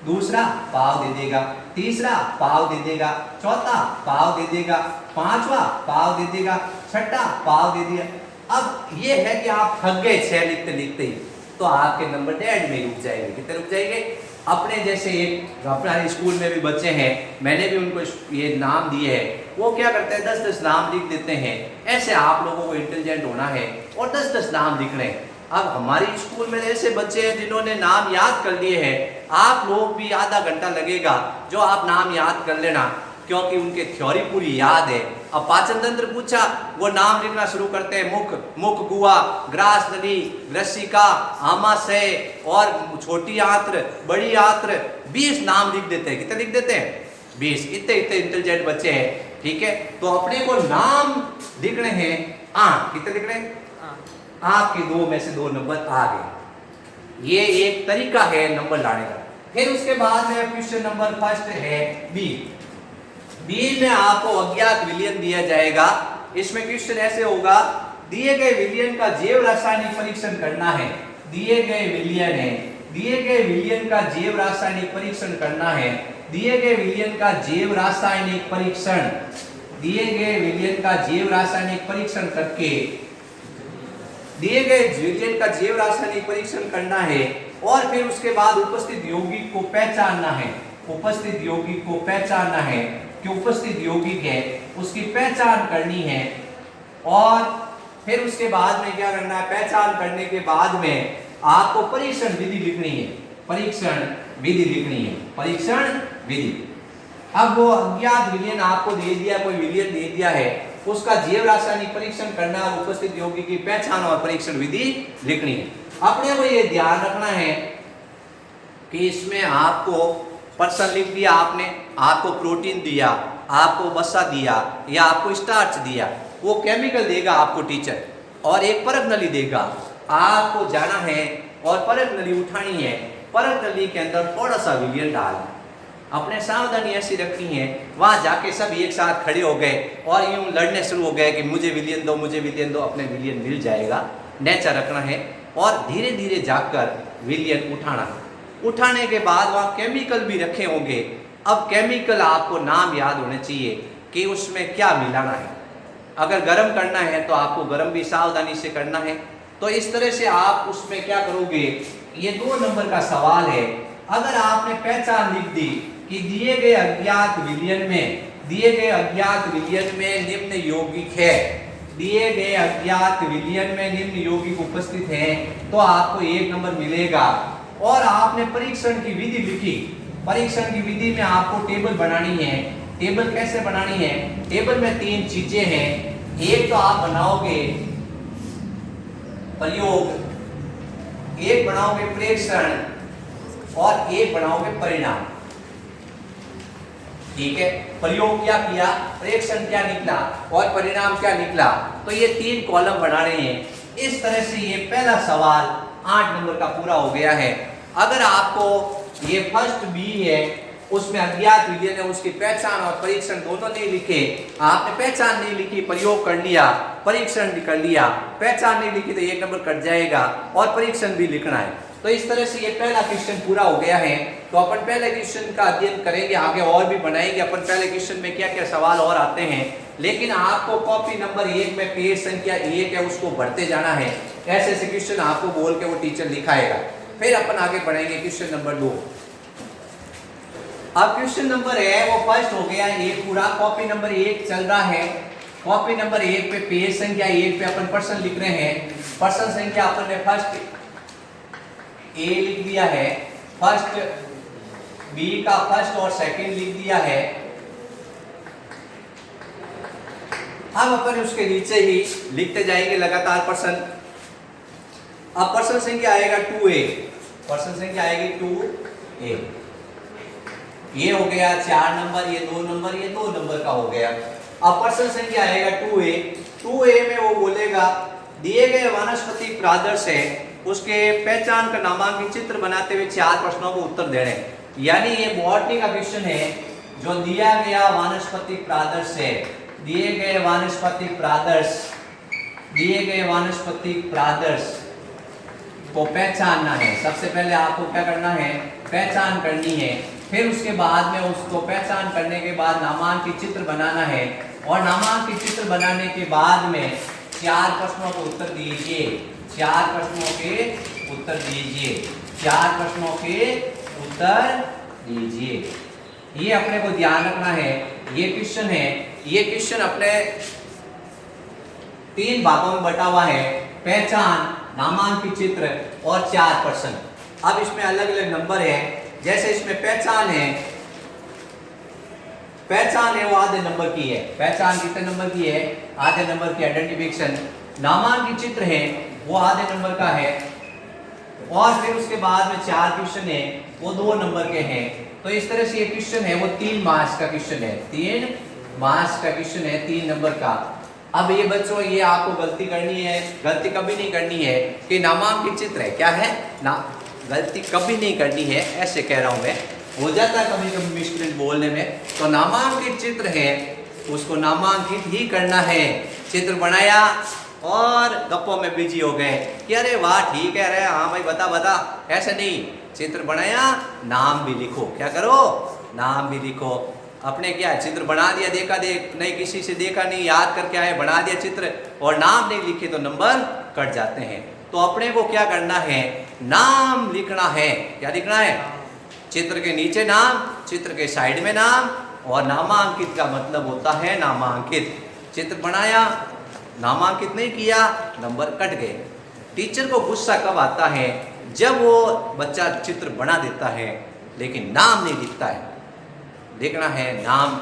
दूसरा पाव दे देगा, तीसरा पाव दे देगा, चौथा पाव दे देगा, पांचवा पाव दे देगा, छठा पाव दे दिया। अब ये है कि आप थक गए 6 लिखते लिखते ही, तो आपके नंबर डेढ़ में रुक जाएंगे। कितने रुक जाएंगे? अपने जैसे एक अपना स्कूल में भी बच्चे हैं, मैंने भी उनको ये नाम दिए हैं, वो क्या करते हैं 10-10 नाम लिख देते हैं। ऐसे आप लोगों को इंटेलिजेंट होना है और 10-10 नाम लिख रहे हैं। अब हमारी स्कूल में ऐसे बच्चे हैं जिन्होंने नाम याद कर लिए हैं, आप लोग भी आधा घंटा लगेगा जो आप नाम याद कर लेना, क्योंकि उनके थ्योरी पूरी याद है। अब पाचन तंत्र पूछा, वो नाम लिखना शुरू करते हैं, मुख गुहा, ग्रास नली, ग्रसिका, आमाशय और छोटी आंत्र, बड़ी आंत्र, 20 नाम लिख देते हैं। कितने लिख देते हैं? 20। इतने इतने इंटेलिजेंट बच्चे हैं, ठीक है। तो अपने को नाम लिखने हैं 8। कितने लिखने हैं? आपके 2 में से 2 नंबर आ गए। ये एक तरीका है नंबर लाने का। फिर उसके बाद में क्वेश्चन नंबर फर्स्ट है बी। बी में आपको अज्ञात विलयन दिया जाएगा। इसमें क्वेश्चन ऐसे होगा, दिए गए विलयन का जैव रासायनिक परीक्षण करना है। दिए गए विलयन है, दिए गए विलयन का जैव रासायनिक परीक्षण करना है। दिए गए विलयन का जैव रासायनिक परीक्षण, दिए गए विलयन का जैव रासायनिक परीक्षण करके, दिए गए विलयन का जैव रासायनिक परीक्षण करना है और फिर उसके बाद उपस्थित यौगिक को पहचानना है। उपस्थित यौगिक को पहचानना है कि उपस्थित यौगिक है, उसकी पहचान करनी है। और फिर उसके बाद में क्या करना है? पहचान करने के बाद में आपको परीक्षण विधि लिखनी है। परीक्षण विधि लिखनी है, परीक्षण विधि। अब वो अज्ञात विलयन आपको दे दिया, कोई विलयन दे दिया है, उसका जैव रासायनिक परीक्षण करना और उपस्थित यौगिक की पहचान और परीक्षण विधि लिखनी है। अपने को ये ध्यान रखना है कि इसमें आपको पर्सन लिख दिया आपने, आपको प्रोटीन दिया, आपको वसा दिया या आपको स्टार्च दिया, वो केमिकल देगा आपको टीचर, और एक परख नली देगा। आपको जाना है और परख नली उठानी है। परख नली के अंदर थोड़ा सा विलयन डालना। अपने सावधानी ऐसी रखनी है, वहां जाके सब एक साथ खड़े हो गए और यूं लड़ने शुरू हो गए कि मुझे विलयन दो, मुझे विलयन दो। अपने विलयन मिल जाएगा, नेचर रखना है और धीरे धीरे जाकर विलयन उठाना। उठाने के बाद वहाँ केमिकल भी रखे होंगे। अब केमिकल आपको नाम याद होने चाहिए कि उसमें क्या मिलाना है। अगर गर्म करना है तो आपको गर्म भी सावधानी से करना है। तो इस तरह से आप उसमें क्या करोगे, ये 2 नंबर का सवाल है। अगर आपने पहचान लिख दी कि दिए गए अज्ञात विलयन में, दिए गए अज्ञात विलयन में निम्न यौगिक है, दिए गए अज्ञात विलयन में निम्न यौगिक उपस्थित हैं, तो आपको 1 नंबर मिलेगा। और आपने परीक्षण की विधि लिखी। परीक्षण की विधि में आपको टेबल बनानी है। टेबल कैसे बनानी है? टेबल में 3 चीजें हैं। एक तो आप बनाओगे प्रयोग, एक बनाओगे प्रेक्षण और एक बनाओगे परिणाम। ठीक है, प्रयोग क्या किया, प्रेक्षण क्या निकला और परिणाम क्या निकला, तो ये 3 कॉलम बना रहे हैं। इस तरह से ये पहला सवाल 8 नंबर का पूरा हो गया है। अगर आपको ये फर्स्ट बी है, उसमें अज्ञात विलयन है, उसकी पहचान और परीक्षण दोनों नहीं लिखे। आपने पहचान नहीं लिखी, प्रयोग कर लिया, परीक्षण भी कर लिया, पहचान नहीं लिखी तो 1 नंबर कट जाएगा और परीक्षण भी लिखना है। तो इस तरह से ये पहला क्वेश्चन पूरा हो गया है। तो अपन पहले क्वेश्चन का अध्ययन करेंगे, आगे और भी बनाएंगे अपन पहले क्वेश्चन में क्या क्या सवाल और आते हैं। लेकिन आपको कॉपी नंबर 1 में पेज संख्या 1 है उसको भरते जाना है। ऐसे ऐसे क्वेश्चन आपको बोल के वो टीचर लिखाएगा। फिर अपन आगे बढ़ेंगे क्वेश्चन नंबर 2। अब क्वेश्चन नंबर है वो फर्स्ट हो गया ये पूरा, कॉपी नंबर 1 चल रहा है। कॉपी नंबर 1 पे पेज संख्या 1 पे अपन पर्सन लिख रहे हैं। पर्सन संख्या अपन ने फर्स्ट ए लिख दिया है, फर्स्ट बी का फर्स्ट और सेकंड लिख दिया है। अब अपन उसके नीचे ही लिखते जाएंगे लगातार पर्सन। अब पर्सन संख्या आएगा 2A, पर्सन संख्या आएगी 2A। ये हो गया 4 नंबर, ये 2 नंबर, ये 2 नंबर का हो गया। अब पर्सन संख्या आएगा 2A। 2A में वो बोलेगा दिए गए वनस्पति प्रादर्श है उसके पहचान का नामांकित चित्र बनाते हुए 4 प्रश्नों को उत्तर देने। यानी ये बॉटनी का क्वेश्चन है। जो दिया गया वनस्पति प्रादर्श है, दिए गए वनस्पति प्रादर्श, दिए गए वनस्पति प्रादर्श को पहचानना है। सबसे पहले आपको क्या करना है, पहचान करनी है। फिर उसके बाद में उसको पहचान करने के बाद नामांकित चित्र बनाना है और नामांकित चित्र बनाने के बाद में 4 प्रश्नों को उत्तर दीजिए। 4 प्रश्नों के उत्तर दीजिए, 4 प्रश्नों के उत्तर दीजिए। ये अपने को ध्यान रखना है। ये क्वेश्चन है, ये क्वेश्चन अपने 3 भागों में बटा हुआ है, पहचान, नामांकित चित्र और 4 प्रश्न। अब इसमें अलग अलग नंबर है। जैसे इसमें पहचान है, पहचान है वो आधे नंबर की है। पहचान कितने नंबर की है, आधे नंबर की आइडेंटिफिकेशन। नामांकित चित्र है वो आधे नंबर का है और फिर उसके बाद में 4 क्वेश्चन है वो 2 नंबर के हैं। तो इस तरह से ये क्वेश्चन है वो 3 मार्क्स का क्वेश्चन है, 3 मार्क्स का क्वेश्चन है, 3 नंबर का। अब ये बच्चों ये आपको गलती करनी है, गलती कभी नहीं करनी है कि नामांकित चित्र है क्या है ना, गलती कभी नहीं करनी है। ऐसे कह रहा हूं मैं, हो जाता है कभी कभी मिसप्रिंट बोलने में। तो नामांकित चित्र है उसको नामांकित ही करना है। चित्र बनाया और गप्पों में बिजी हो गए कि अरे वाह ठीक है, अरे हाँ भाई बता बता, ऐसे नहीं। चित्र बनाया, नाम भी लिखो। क्या करो, नाम भी लिखो। अपने क्या चित्र बना दिया, देखा देख नहीं, किसी से देखा नहीं, याद करके आए, बना दिया चित्र और नाम नहीं लिखे तो नंबर कट जाते हैं। तो अपने को क्या करना है, नाम लिखना है। क्या लिखना है, चित्र के नीचे नाम, चित्र के साइड में नाम। और नामांकित का मतलब होता है नामांकित। चित्र बनाया, नामांकित नहीं किया, नंबर कट गए। टीचर को गुस्सा कब आता है, जब वो बच्चा चित्र बना देता है लेकिन नाम नहीं लिखता है। लिखना है नाम,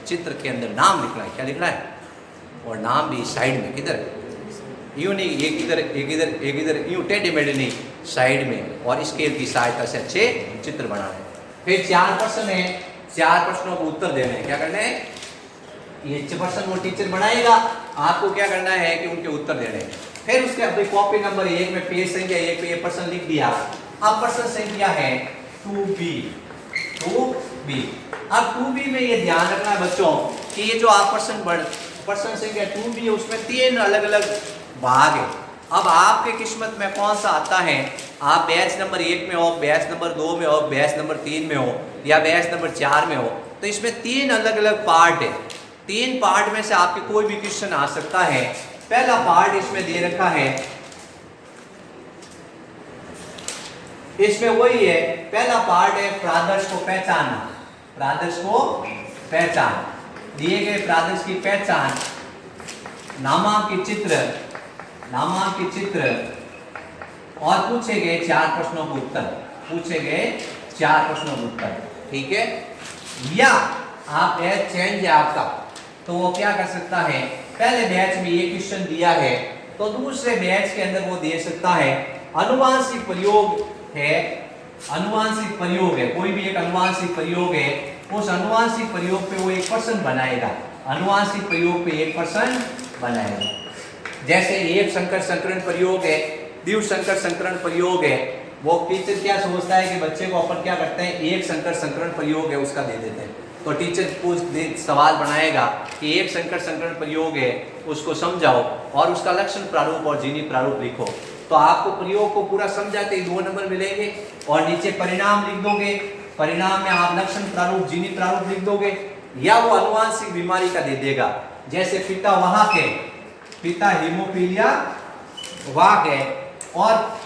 चित्र के अंदर नाम लिखना है। क्या लिखना है, और नाम भी साइड में, किधर, यूं नहीं, एक इधर एक इधर एक इधर, यूं टेढ़े मेढ़े नहीं, साइड में। और स्केल की सहायता से अच्छे चित्र बनाना है। फिर 4 प्रश्न है, 4 प्रश्नों को उत्तर देने हैं। क्या करना है, ये प्रश्न वो टीचर बनाएगा, आपको क्या करना है कि उनके उत्तर देने हैं। फिर उसके अपनी कॉपी नंबर 1 में पेज संख्या 1 पे ये प्रश्न लिख दिया। अब प्रश्न संख्या है 2B, 2B। अब 2B में ये ध्यान रखना है बच्चों कि ये जो आप प्रश्न संख्या 2B है उसमें 3 अलग अलग भाग है। अब आपके किस्मत में कौन सा आता है, आप बैच नंबर 1 में हो, बैच नंबर 2 में हो, बैच नंबर 3 में हो या बैच नंबर 4 में हो। तो इसमें 3 अलग अलग पार्ट है। 3 पार्ट में से आपके कोई भी क्वेश्चन आ सकता है। पहला पार्ट इसमें दे रखा है, इसमें वही है, पहला पार्ट है प्रादर्श को पहचानना। प्रादर्श को पहचान, दिए गए प्रादर्श की पहचान, नामांकित चित्र, नामांकित चित्र और पूछे गए 4 प्रश्नों के उत्तर, पूछे गए 4 प्रश्नों के उत्तर। ठीक है, या आप बैच चेंज है आपका, तो वो क्या कर सकता है, पहले बैच में ये क्वेश्चन दिया है तो दूसरे बैच के अंदर वो दे सकता है। अनुवांशिक प्रयोग है, अनुवांशिक प्रयोग है, कोई भी एक अनुवांशिक प्रयोग है, उस अनुवांशिक प्रयोग पे वो एक प्रश्न बनाएगा। अनुवांशिक प्रयोग पे एक प्रश्न बनाएगा। जैसे एक संकर संकरण प्रयोग है, द्विसंकर संकरण प्रयोग है, वो टीचर क्या सोचता है कि बच्चे को अपन क्या करते हैं, एक संकर संकरण प्रयोग है उसका दे देते हैं। तो टीचर सवाल बनाएगा कि एक संकर संकरण प्रयोग है, उसको समझाओ और उसका लक्षण प्रारूप और जीनी प्रारूप लिखो। तो आपको प्रयोग को पूरा समझाते ही 2 नंबर मिलेंगे और नीचे परिणाम लिख दोगे। परिणाम में आप लक्षण प्रारूप जीनी प्रारूप लिख दोगे, या वो अनुवांशिक बीमारी का दे देगा। जैसे पिता वाहक है, पिता हीमोफीलिया वाहक है, और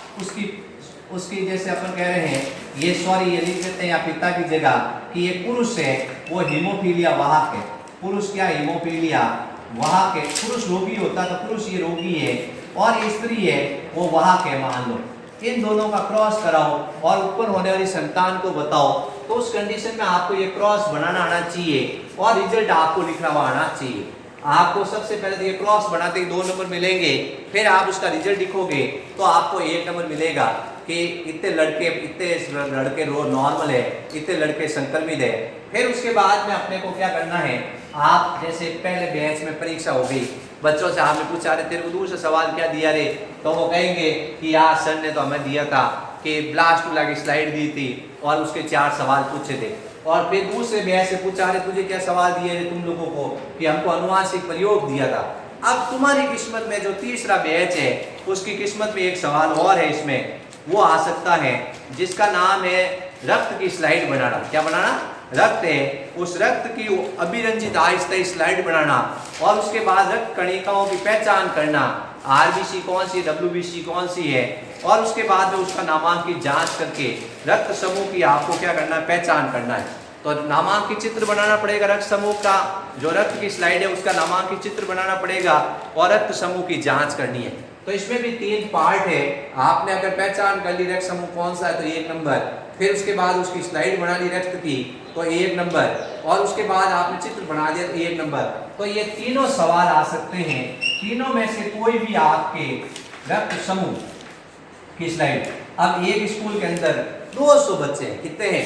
उसकी जैसे अपन कह रहे हैं ये ये लिख देते हैं या पिता की जगह कि ये पुरुष है वो हीमोफीलिया वाहक है। पुरुष क्या हीमोफीलिया वाहक है, पुरुष रोगी होता तो पुरुष ये रोगी है, और स्त्री है वो वाहक है मान लो। इन दोनों का क्रॉस कराओ और उत्पन्न होने वाली संतान को बताओ। तो उस कंडीशन में आपको ये क्रॉस बनाना आना चाहिए और रिजल्ट आपको लिखना हुआ आना चाहिए। आपको सबसे पहले तो ये क्रॉस बनाते ही 2 नंबर मिलेंगे, फिर आप उसका रिजल्ट लिखोगे तो आपको 1 नंबर मिलेगा कि इतने लड़के नॉर्मल है, इतने लड़के संक्रमित है। फिर उसके बाद में अपने को क्या करना है, आप जैसे पहले बैच में परीक्षा हो गई, बच्चों से आपने पूछा अरे तेरे को दूसरा सवाल क्या दिया रे, तो वो कहेंगे कि यार सर ने तो हमें दिया था कि ब्लास्टुला की स्लाइड दी थी और उसके 4 सवाल पूछे थे। और फिर दूसरे बैच से पूछा अरे तुझे क्या सवाल दिए रे तुम लोगों को, कि हमको अनुवांशिक प्रयोग दिया था। अब तुम्हारी किस्मत में जो तीसरा बैच है उसकी किस्मत में एक सवाल और है, इसमें वो आ सकता है जिसका नाम है रक्त की स्लाइड बनाना। क्या बनाना, रक्त है, उस रक्त की अभिरंजित आहिस्ता स्लाइड बनाना, और उसके बाद रक्त कणिकाओं की पहचान करना, आरबीसी कौन सी, डब्ल्यूबीसी कौन सी है, और उसके बाद में उसका नामांकित जांच करके रक्त समूह की आपको क्या करना है, पहचान करना है। तो नामांकित चित्र बनाना पड़ेगा रक्त समूह का, जो रक्त की स्लाइड है उसका नामांकित चित्र बनाना पड़ेगा, और रक्त समूह की जांच करनी है। तो इसमें भी 3 पार्ट है। आपने अगर पहचान कर ली रक्त समूह कौन सा है तो 1 नंबर, फिर उसके बाद उसकी स्लाइड बना ली रक्त की तो 1 नंबर, और उसके बाद आपने चित्र बना दिया तो 1 नंबर। तो ये तीनों सवाल आ सकते हैं, तीनों में से कोई भी आपके रक्त समूह की स्लाइड। अब एक स्कूल के अंदर 200 बच्चे हैं, कितने हैं,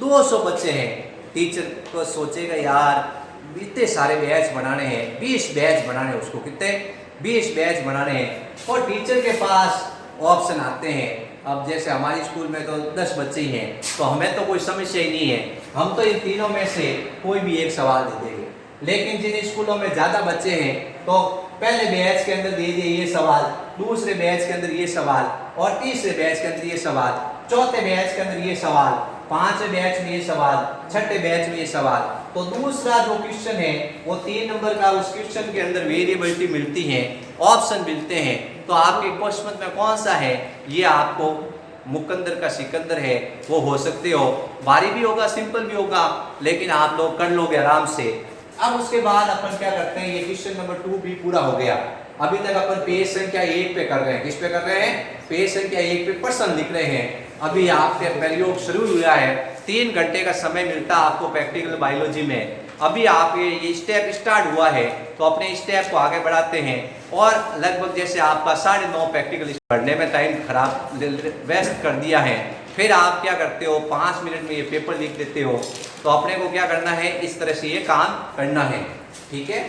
200 बच्चे हैं। टीचर तो सोचेगा यार इतने सारे बैच बनाने हैं, 20 बैच बनाने हैं, उसको कितने 20 बैच बनाने हैं। और टीचर के पास ऑप्शन आते हैं। अब जैसे हमारे स्कूल में तो 10 बच्चे ही हैं, तो हमें तो कोई समस्या ही नहीं है, हम तो इन तीनों में से कोई भी एक सवाल दे देंगे। लेकिन जिन स्कूलों में ज़्यादा बच्चे हैं तो पहले बैच के अंदर दे दिए ये सवाल, दूसरे बैच के अंदर ये सवाल, और तीसरे बैच के अंदर ये सवाल, चौथे बैच के अंदर ये सवाल, 5वें बैच में ये सवाल, 6ठे बैच में ये सवाल। तो दूसरा जो क्वेश्चन है वो 3 नंबर का, उस क्वेश्चन के अंदर वेरिएबिलिटी मिलती है, ऑप्शन मिलते हैं। तो आपके क्वेश्चन में कौन सा है, ये आपको मुकंदर का सिकंदर है वो हो सकते हो। भारी भी होगा, सिंपल भी होगा, लेकिन आप लोग कर लोगे आराम से। अब उसके बाद अपन क्या करते हैं, ये क्वेश्चन नंबर 2 भी पूरा हो गया। अभी तक अपन पेज संख्या 1 पे कर रहे हैं। किस पे कर रहे हैं, पेज संख्या 1 पे प्रश्न लिख रहे हैं। अभी आपके प्रयोग शुरू हुआ है, 3 घंटे का समय मिलता है आपको प्रैक्टिकल बायोलॉजी में। अभी आप ये स्टेप स्टार्ट हुआ है तो अपने स्टेप को आगे बढ़ाते हैं, और लगभग जैसे आपका 9:30 प्रैक्टिकल पढ़ने में टाइम खराब वेस्ट कर दिया है, फिर आप क्या करते हो 5 मिनट में ये पेपर लिख देते हो। तो अपने को क्या करना है, इस तरह से ये काम करना है, ठीक है।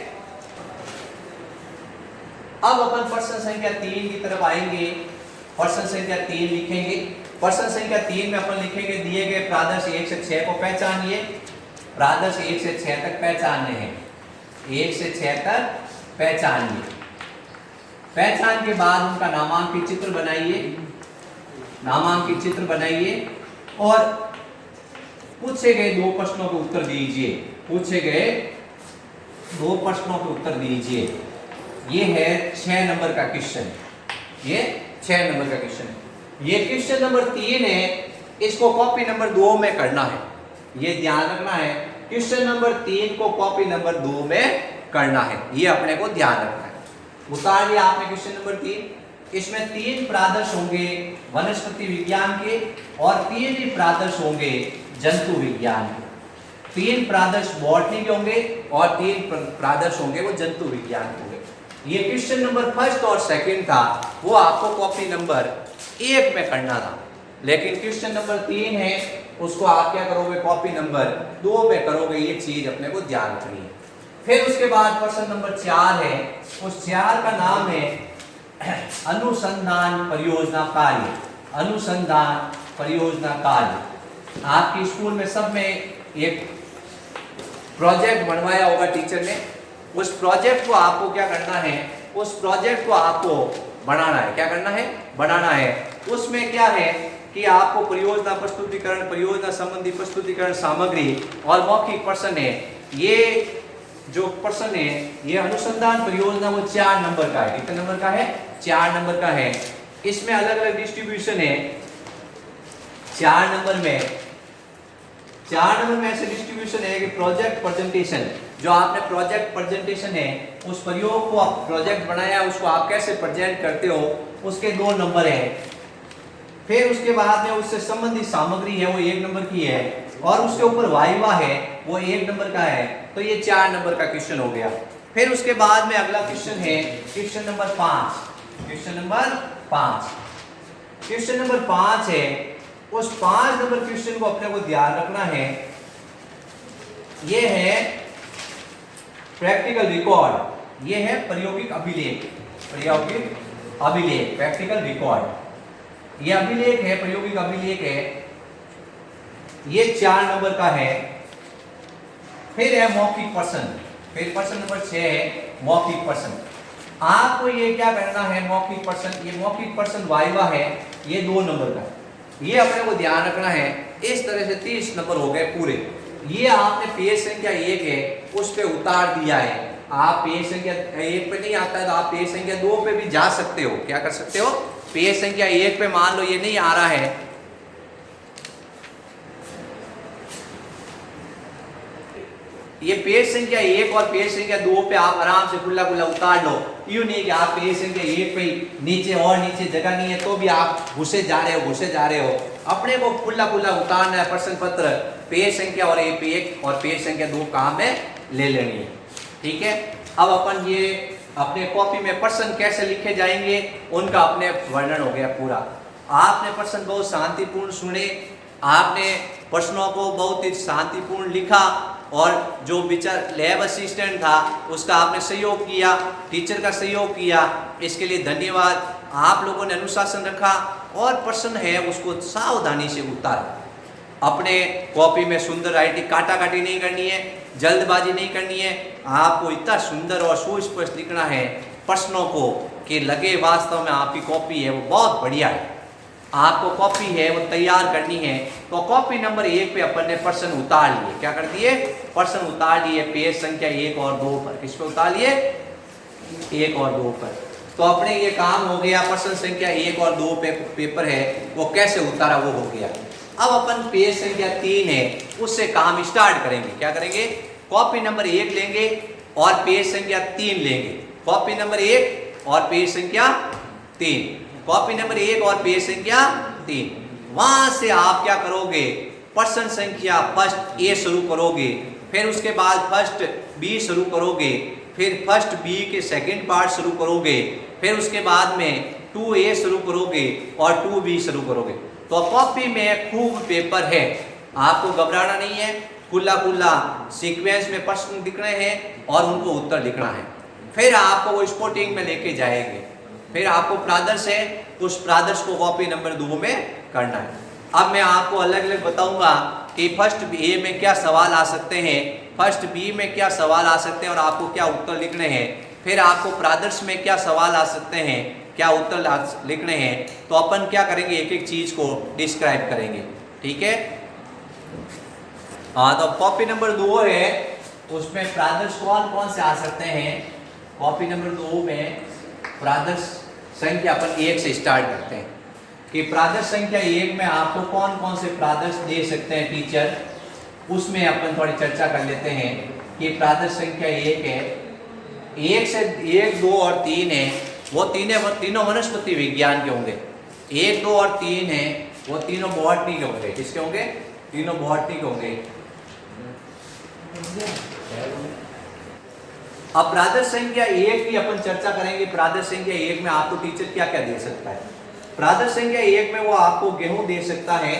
अब अपन प्रश्न संख्या 3 की तरफ आएंगे। प्रश्न संख्या 3 लिखेंगे। प्रश्न संख्या 3 में अपन लिखेंगे दिए गए प्रादर्श 1 से 6 को पहचानिए। प्रादर्श 1 से 6 तक पहचानने हैं, 1 से 6 तक पहचानिए। पहचान के बाद उनका नामांकित चित्र बनाइए, नामांकित चित्र बनाइए, और पूछे गए 2 प्रश्नों के उत्तर दीजिए। पूछे गए 2 प्रश्नों के उत्तर दीजिए। ये है 6 नंबर का क्वेश्चन, ये 6 नंबर का क्वेश्चन। ये क्वेश्चन नंबर 3 है, इसको कॉपी नंबर 2 में करना है। ये ध्यान रखना है, क्वेश्चन नंबर 3 को कॉपी नंबर 2 में करना है, ये अपने को ध्यान रखना है। उतार लिया आपने क्वेश्चन नंबर 3। इसमें 3 प्रादर्श होंगे वनस्पति विज्ञान के, और 3 ही प्रादर्श होंगे जंतु विज्ञान के। 3 प्रादर्श बॉटनी के होंगे और 3 प्रादर्श होंगे वो जंतु विज्ञान के होंगे। ये क्वेश्चन नंबर 1 और 2 था, वो आपको कॉपी नंबर 1 में करना था, लेकिन क्वेश्चन नंबर 3 है उसको आप क्या करोगे, कॉपी नंबर 2 में करोगे। ये चीज अपने को ध्यान रखनी है। फिर उसके बाद प्रश्न नंबर 4 है, उस 4 का नाम है अनुसंधान परियोजना कार्य। अनुसंधान परियोजना कार्य। आपके स्कूल में सब में एक प्रोजेक्ट बनवाया होगा टीचर ने, उस प्रोजेक्ट को आपको क्या करना है, उस प्रोजेक्ट को आपको बनाना है। क्या करना है? बनाना है। उसमें क्या है कि आपको परियोजना प्रस्तुतिकरण, परियोजना संबंधी प्रस्तुतिकरण सामग्री और मौखिक प्रश्न है। ये जो प्रश्न है ये अनुसंधान परियोजना वो 4 नंबर का है। कितने नंबर का है? 4 नंबर का है। इसमें अलग अलग डिस्ट्रीब्यूशन है। 4 नंबर में ऐसे डिस्ट्रीब्यूशन है कि प्रोजेक्ट प्रेजेंटेशन, जो आपने प्रोजेक्ट प्रेजेंटेशन है, उस प्रयोग को आप प्रोजेक्ट बनाया, उसको आप कैसे प्रेजेंट करते हो, उसके 2 नंबर है। फिर उसके बाद में उससे संबंधित सामग्री है वो 1 नंबर की है, और उसके ऊपर वाइवा है वो 1 नंबर का है। तो ये 4 नंबर का क्वेश्चन हो गया। फिर उसके बाद में अगला क्वेश्चन है क्वेश्चन नंबर 5। क्वेश्चन नंबर 5 है। उस 5 नंबर क्वेश्चन को अपने को ध्यान रखना है। ये है प्रैक्टिकल रिकॉर्ड, ये है प्रायोगिक अभिलेख। प्रैक्टिकल रिकॉर्ड, ये अभिलेख है, प्रायोगिक अभिलेख है। ये 4 नंबर का है। फिर है मौखिक प्रश्न। फिर प्रश्न नंबर 6 है मौखिक प्रश्न। आपको ये क्या करना है, मौखिक प्रश्न, ये मौखिक प्रश्न वाइवा है, ये 2 नंबर का है। ये अपने को ध्यान रखना है। इस तरह से 30 नंबर हो गए पूरे। ये आपने पेज संख्या 1 है उस पे उतार दिया है। आप पेज संख्या 1 पे नहीं आता है तो आप पेज संख्या 2 पे भी जा सकते हो। क्या कर सकते हो? पेज संख्या 1 पे मान लो ये नहीं आ रहा है, ये पेज संख्या 1 और पेज संख्या 2 पे आप आराम से खुला उतार लो। यूं नहीं कि आप पेज संख्या 1 पे नीचे और नीचे जगह नहीं है तो भी आप घुसे जा रहे हो। अपने को खुला उतारना है प्रश्न पत्र, पेज संख्या और 1 और पेज संख्या 2 काम में ले लेनी है। ठीक है। अब अपन ये अपने कॉपी में प्रश्न कैसे लिखे जाएंगे उनका अपने वर्णन हो गया पूरा। आपने प्रश्न बहुत शांतिपूर्ण सुने, आपने प्रश्नों को बहुत ही शांतिपूर्ण लिखा, और जो विचार लैब असिस्टेंट था उसका आपने सहयोग किया, टीचर का सहयोग किया, इसके लिए धन्यवाद। आप लोगों ने अनुशासन रखा और प्रश्न है उसको सावधानी से उतारा। अपने कॉपी में सुंदर राइटिंग, काटाकाटी नहीं करनी है, जल्दबाजी नहीं करनी है। आपको इतना सुंदर और सुस्पष्ट लिखना है प्रश्नों को कि लगे वास्तव में आपकी कॉपी है वो बहुत बढ़िया है। आपको कॉपी है वो तैयार करनी है। तो कॉपी नंबर 1 पे अपन ने प्रश्न उतार लिए। क्या कर दिए? प्रश्न उतार लिए पेज संख्या 1 और 2 पर। किस पे उतार लिए? 1 और 2 पर। तो अपने ये काम हो गया। प्रश्न संख्या 1 और 2 पे पेपर है वो कैसे उतारा वो हो गया। अब अपन पेज संख्या 3 है उससे काम स्टार्ट करेंगे। क्या करेंगे? कॉपी नंबर 1 लेंगे और पेज संख्या 3 लेंगे। कॉपी नंबर 1 और पेज संख्या 3, कॉपी नंबर 1 और पेज संख्या 3। वहां से आप क्या करोगे? प्रश्न संख्या फर्स्ट ए शुरू करोगे, फिर उसके बाद फर्स्ट बी शुरू करोगे, फिर फर्स्ट बी के सेकंड पार्ट शुरू करोगे, फिर उसके बाद में 2A शुरू करोगे और 2B शुरू करोगे। तो कॉपी में खूब पेपर है, आपको घबराना नहीं है। खुला सीक्वेंस में प्रश्न लिखने हैं और उनको उत्तर लिखना है। फिर आपको वो स्पोर्टिंग में लेके जाएंगे। फिर आपको प्रादर्श है, उस प्रादर्श को कॉपी नंबर 2 में करना है। अब मैं आपको अलग अलग बताऊंगा कि फर्स्ट ए में क्या सवाल आ सकते हैं, फर्स्ट बी में क्या सवाल आ सकते हैं और आपको क्या उत्तर लिखने हैं। फिर आपको प्रादर्श में क्या सवाल आ सकते हैं, क्या उत्तर लिखने हैं। तो अपन क्या करेंगे, एक एक चीज को डिस्क्राइब करेंगे। ठीक है। हाँ, तो कॉपी नंबर 2 है उसमें प्रादर्श कौन कौन से आ सकते हैं। कॉपी नंबर 2 में प्रादर्श संख्या अपन 1 से स्टार्ट करते हैं कि प्रादर्श संख्या 1 में आपको कौन कौन से प्रादर्श दे सकते हैं टीचर, उसमें अपन थोड़ी चर्चा कर लेते हैं कि प्रादर्श संख्या 1 है। 1 से 1, 2 और 3 है वो तीनों वनस्पति विज्ञान के होंगे। 1, 2 और 3 है वो तीनों बॉटनी के होंगे। किसके होंगे? तीनों बॉटनी के होंगे। अब प्रादर्श संख्या 1 की अपन चर्चा करेंगे। प्रादर्श संख्या 1 में आपको टीचर क्या क्या दे सकता है। प्रादर्श संख्या 1 में वो आपको गेहूं दे सकता है।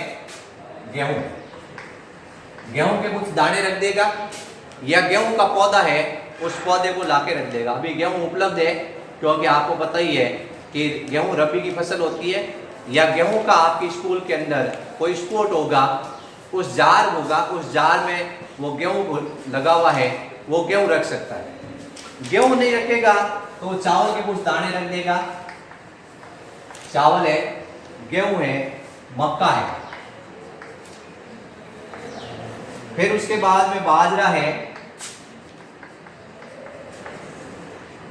गेहूं के कुछ दाने रख देगा, या गेहूं का पौधा है उस पौधे को लाके रख देगा। अभी गेहूं उपलब्ध है क्योंकि आपको पता ही है कि गेहूं रबी की फसल होती है, या गेहूं का आपके स्कूल के अंदर कोई स्पोर्ट होगा, उस जार होगा, उस जार में वो गेहूं लगा हुआ है, वो गेहूं रख सकता है। गेहूं नहीं रखेगा तो चावल के कुछ दाने रख देगा। चावल है, गेहूं है, मक्का है, फिर उसके बाद में बाजरा है,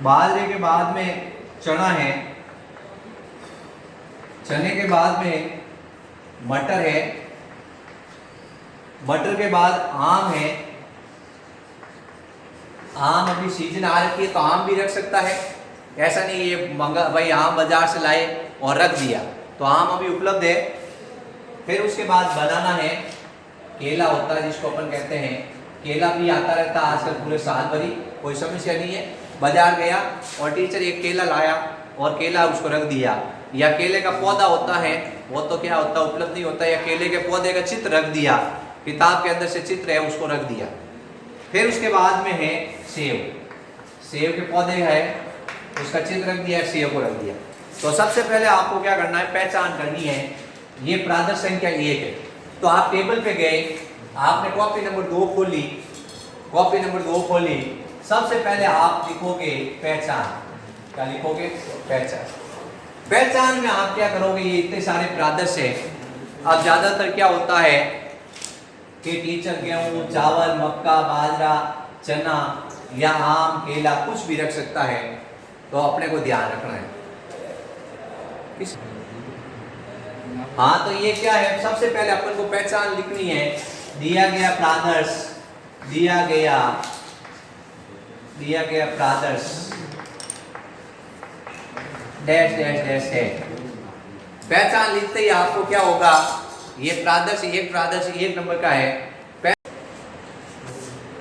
बाजरे के बाद में चना है, चने के बाद में मटर है, मटर के बाद आम है। आम अभी सीजन आ रखी है तो आम भी रख सकता है, ऐसा नहीं ये मंगा भाई आम बाजार से लाए और रख दिया, तो आम अभी उपलब्ध है। फिर उसके बाद बनाना है, केला होता है जिसको अपन कहते हैं, केला भी आता रहता है आजकल पूरे साल भरी, कोई समस्या नहीं है। बाजार गया और टीचर एक केला लाया और केला उसको रख दिया, या केले का पौधा होता है, वो तो क्या होता है उपलब्ध नहीं होता, या केले के पौधे का चित्र रख दिया, किताब के अंदर से चित्र है उसको रख दिया। फिर उसके बाद में है सेब, सेब के पौधे है उसका चित्र रख दिया, सेब को रख दिया। तो सबसे पहले आपको क्या करना है, पहचान करनी है, ये प्रादर्श संख्या 1 है। तो आप टेबल पे गए, आपने कॉपी नंबर 2 खोली, कॉपी नंबर 2 खोली, सबसे पहले आप लिखोगे पहचान। क्या लिखोगे? पहचान। पहचान में आप क्या करोगे, ये इतने सारे प्रादर्श है। अब ज्यादातर क्या होता है कि टीचर गेहूं, चावल, मक्का, बाजरा, चना या आम, केला कुछ भी रख सकता है, तो अपने को ध्यान रखना है। हाँ, तो ये क्या है, सबसे पहले अपन को पहचान लिखनी है। दिया गया प्रादर्श, दिया गया प्रादर्श डैश डैश डैश है। पहचान लिखते ही आपको क्या होगा, ये प्रादर्श एक नंबर का है।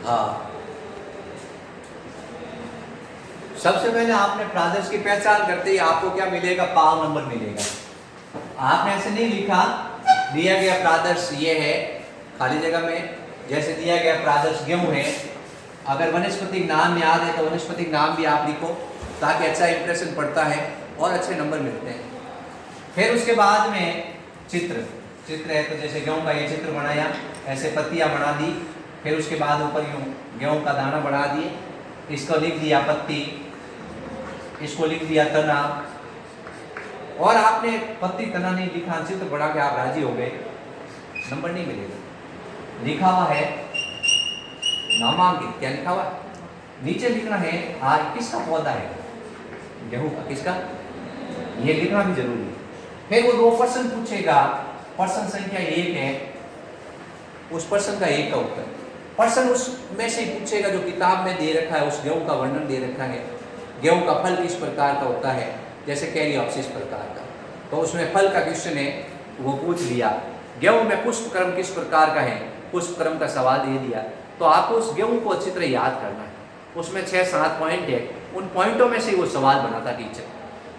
हाँ, सबसे पहले आपने प्रादर्श की पहचान करते ही आपको क्या मिलेगा, पाव नंबर मिलेगा। आपने ऐसे नहीं लिखा दिया गया प्रादर्श ये है खाली जगह में, जैसे दिया गया प्रादर्श गेहूं है, अगर वनस्पतिक नाम याद है तो वनस्पतिक नाम भी आप लिखो, ताकि अच्छा इंप्रेशन पड़ता है और अच्छे नंबर मिलते हैं। फिर उसके बाद में चित्र है, तो जैसे गेहूं का ये चित्र बनाया, ऐसे पत्तियां बना दी, फिर उसके बाद ऊपर यूं गेहूं का दाना बढ़ा दिए, इसको लिख दिया पत्ती, इसको लिख दिया तना, और आपने पत्ती तना नहीं लिखा, चित्र बढ़ा के आप राजी हो गए, नंबर नहीं मिलेगा। लिखा हुआ है नामांकित, क्या लिखा हुआ है, नीचे लिखना है आज किसका पौधा है, गेहूं का, किसका, ये लिखना भी जरूरी है। फिर वो 2 प्रश्न पूछेगा, प्रश्न संख्या 1 है, उस प्रश्न का 1 का उत्तर, प्रश्न उसमें से पूछेगा जो किताब में दे रखा है, उस गेहूं का वर्णन दे रखा है, गेहूं का फल किस प्रकार का होता है, जैसे कैरियोप्सिस प्रकार का, तो उसमें फल का क्वेश्चन है वो पूछ लिया। गेहूं में पुष्प क्रम किस प्रकार का है, पुष्प क्रम का सवाल दे दिया, तो आपको उस गेहूं को अच्छी तरह याद करना है। उसमें 6-7 पॉइंट है, उन पॉइंटों में से वो सवाल बनाता टीचर,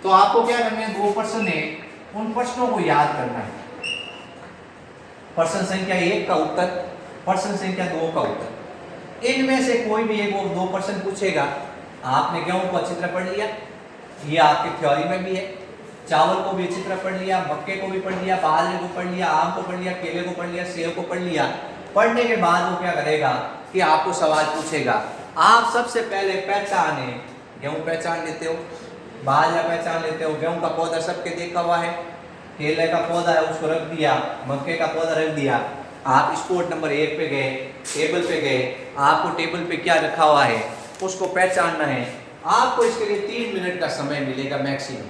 तो आपको क्या करना है, 2 प्रश्न है, उन प्रश्नों को याद करना है। प्रश्न संख्या 1 का उत्तर, प्रश्न संख्या 2 का उत्तर, इनमें से कोई भी एक वो 2 प्रश्न पूछेगा। आपने गेहूं को अच्छी तरह पढ़ लिया, ये आपके थ्योरी में भी है, चावल को भी अच्छी तरह पढ़ लिया, मक्के को भी पढ़ लिया, बाजरे को पढ़ लिया, आम को पढ़ लिया, केले को पढ़ लिया, सेब को पढ़ लिया। पढ़ने के बाद वो क्या करेगा कि आपको सवाल पूछेगा। आप सबसे पहले पहचाने, गेहूं पहचान लेते हो, बाजरा पहचान लेते हो, गेहूं का पौधा सबके देखा हुआ है, केले का पौधा है उसको रख दिया, मक्के का पौधा रख दिया। आप स्पोर्ट नंबर 1 पे गए, टेबल पे गए, आपको टेबल पे क्या रखा हुआ है उसको पहचानना है। आपको इसके लिए 3 मिनट का समय मिलेगा मैक्सिमम,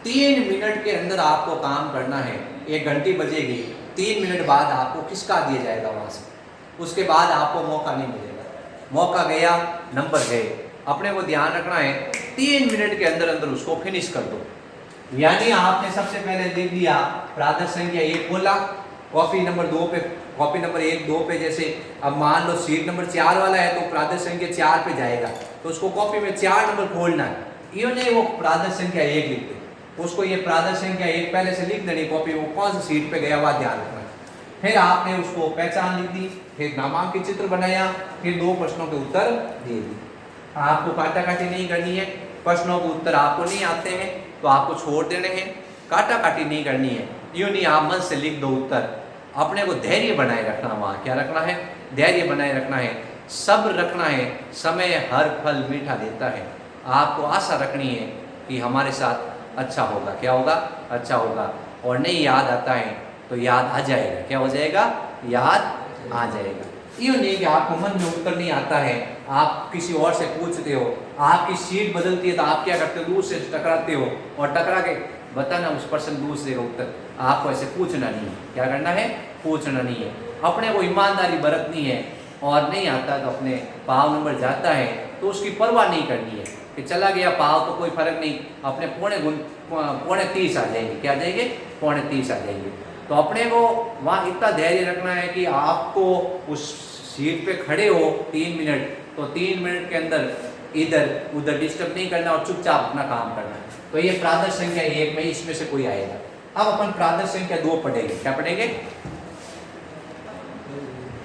3 मिनट के अंदर आपको काम करना है। 1 घंटी बजेगी, 3 मिनट बाद आपको खिसका दिया जाएगा वहाँ से, उसके बाद आपको मौका नहीं मिलेगा। मौका गया, नंबर गए। अपने को ध्यान रखना है 3 मिनट के अंदर अंदर उसको फिनिश कर दो। यानी आपने सबसे पहले लिख दिया प्रादर्श संख्या 1 खोला, कॉपी नंबर 2 पे, कॉपी नंबर 1-2 पे, जैसे अब मान लो सीट नंबर 4 वाला है तो प्रादर्श संख्या 4 पे जाएगा, तो उसको कॉपी में 4 नंबर खोलना है, ये नहीं वो प्रादर्श संख्या 1 लिख दे, उसको ये प्रादर्श संख्या 1 पहले से लिख देनी कॉपी, वो कौन सी सीट पे गया हुआ ध्यान रखना। फिर आपने उसको पहचान लिख दी, फिर नामांकित चित्र बनाया, फिर 2 प्रश्नों के उत्तर दे दी। आपको काटा काटी नहीं करनी है, प्रश्नों के उत्तर आपको नहीं आते हैं तो आपको छोड़ देने हैं। काटा काटी नहीं करनी है, यूँ नहीं आप मन से लिख दो उत्तर। अपने को धैर्य बनाए रखना, वहाँ क्या रखना है, धैर्य बनाए रखना है, सब्र रखना है। समय हर फल मीठा देता है। आपको आशा रखनी है कि हमारे साथ अच्छा होगा, क्या होगा, अच्छा होगा। और नहीं याद आता है तो याद आ जाएगा, क्या हो जाएगा, याद आ जाएगा। यूँ नहीं कि आपको मन में उत्तर नहीं आता है, आप किसी और से पूछते हो, आपकी सीट बदलती है तो आप क्या करते हो, दूसरे से टकराते हो और टकरा के बताना उस पर्सन दूसरे का उत्तर। आपको ऐसे पूछना नहीं है, क्या करना है, पूछना नहीं है। अपने को ईमानदारी बरतनी है और नहीं आता तो अपने पाव नंबर जाता है तो उसकी परवाह नहीं करनी है कि चला गया पाव तो कोई फर्क नहीं, अपने पौने 30 आ जाएंगे, क्या आ जाएंगे, पौने 30 आ जाएंगे। तो अपने को वहाँ इतना धैर्य रखना है कि आपको उस सीट पे खड़े हो 3 मिनट, तो 3 मिनट के अंदर इधर उधर डिस्टर्ब नहीं करना और चुपचाप अपना काम करना है। तो ये प्रादर्श संख्या 1 में इसमें से कोई आएगा। अब अपन प्रादर्श संख्या 2 पढ़ेंगे, क्या पढ़ेंगे,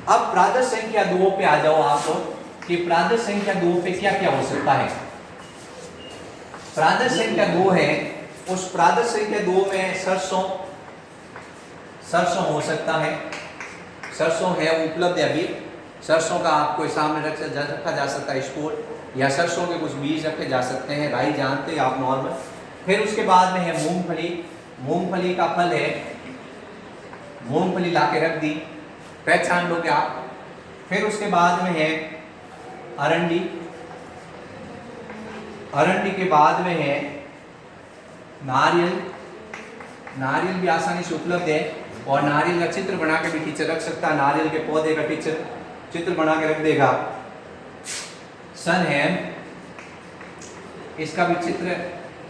अब प्रादर्श संख्या 2 पे आ जाओ आप लोग कि प्रादर्श संख्या 2 पे क्या क्या हो सकता है। प्रादर्श संख्या 2 है, उस प्रादर्श संख्या 2 में सरसों हो सकता है, सरसों है उपलब्ध है अभी, सरसों का आपको सामने रखा जा सकता है स्पोर्ट, या सरसों के कुछ बीज रखे जा सकते हैं, राई जानते हैं आप नॉर्मल। फिर उसके बाद में है मूंगफली, मूंगफली का फल है, मूंगफली ला के रख दी, पहचान लोगे आप। फिर उसके बाद में है अरंडी, अरंडी के बाद में है नारियल, नारियल भी आसानी से उपलब्ध है और नारियल का चित्र बना के भी टीचर रख सकता है, नारियल के पौधे का टीचर चित्र बना के रख देगा। सन है, इसका भी चित्र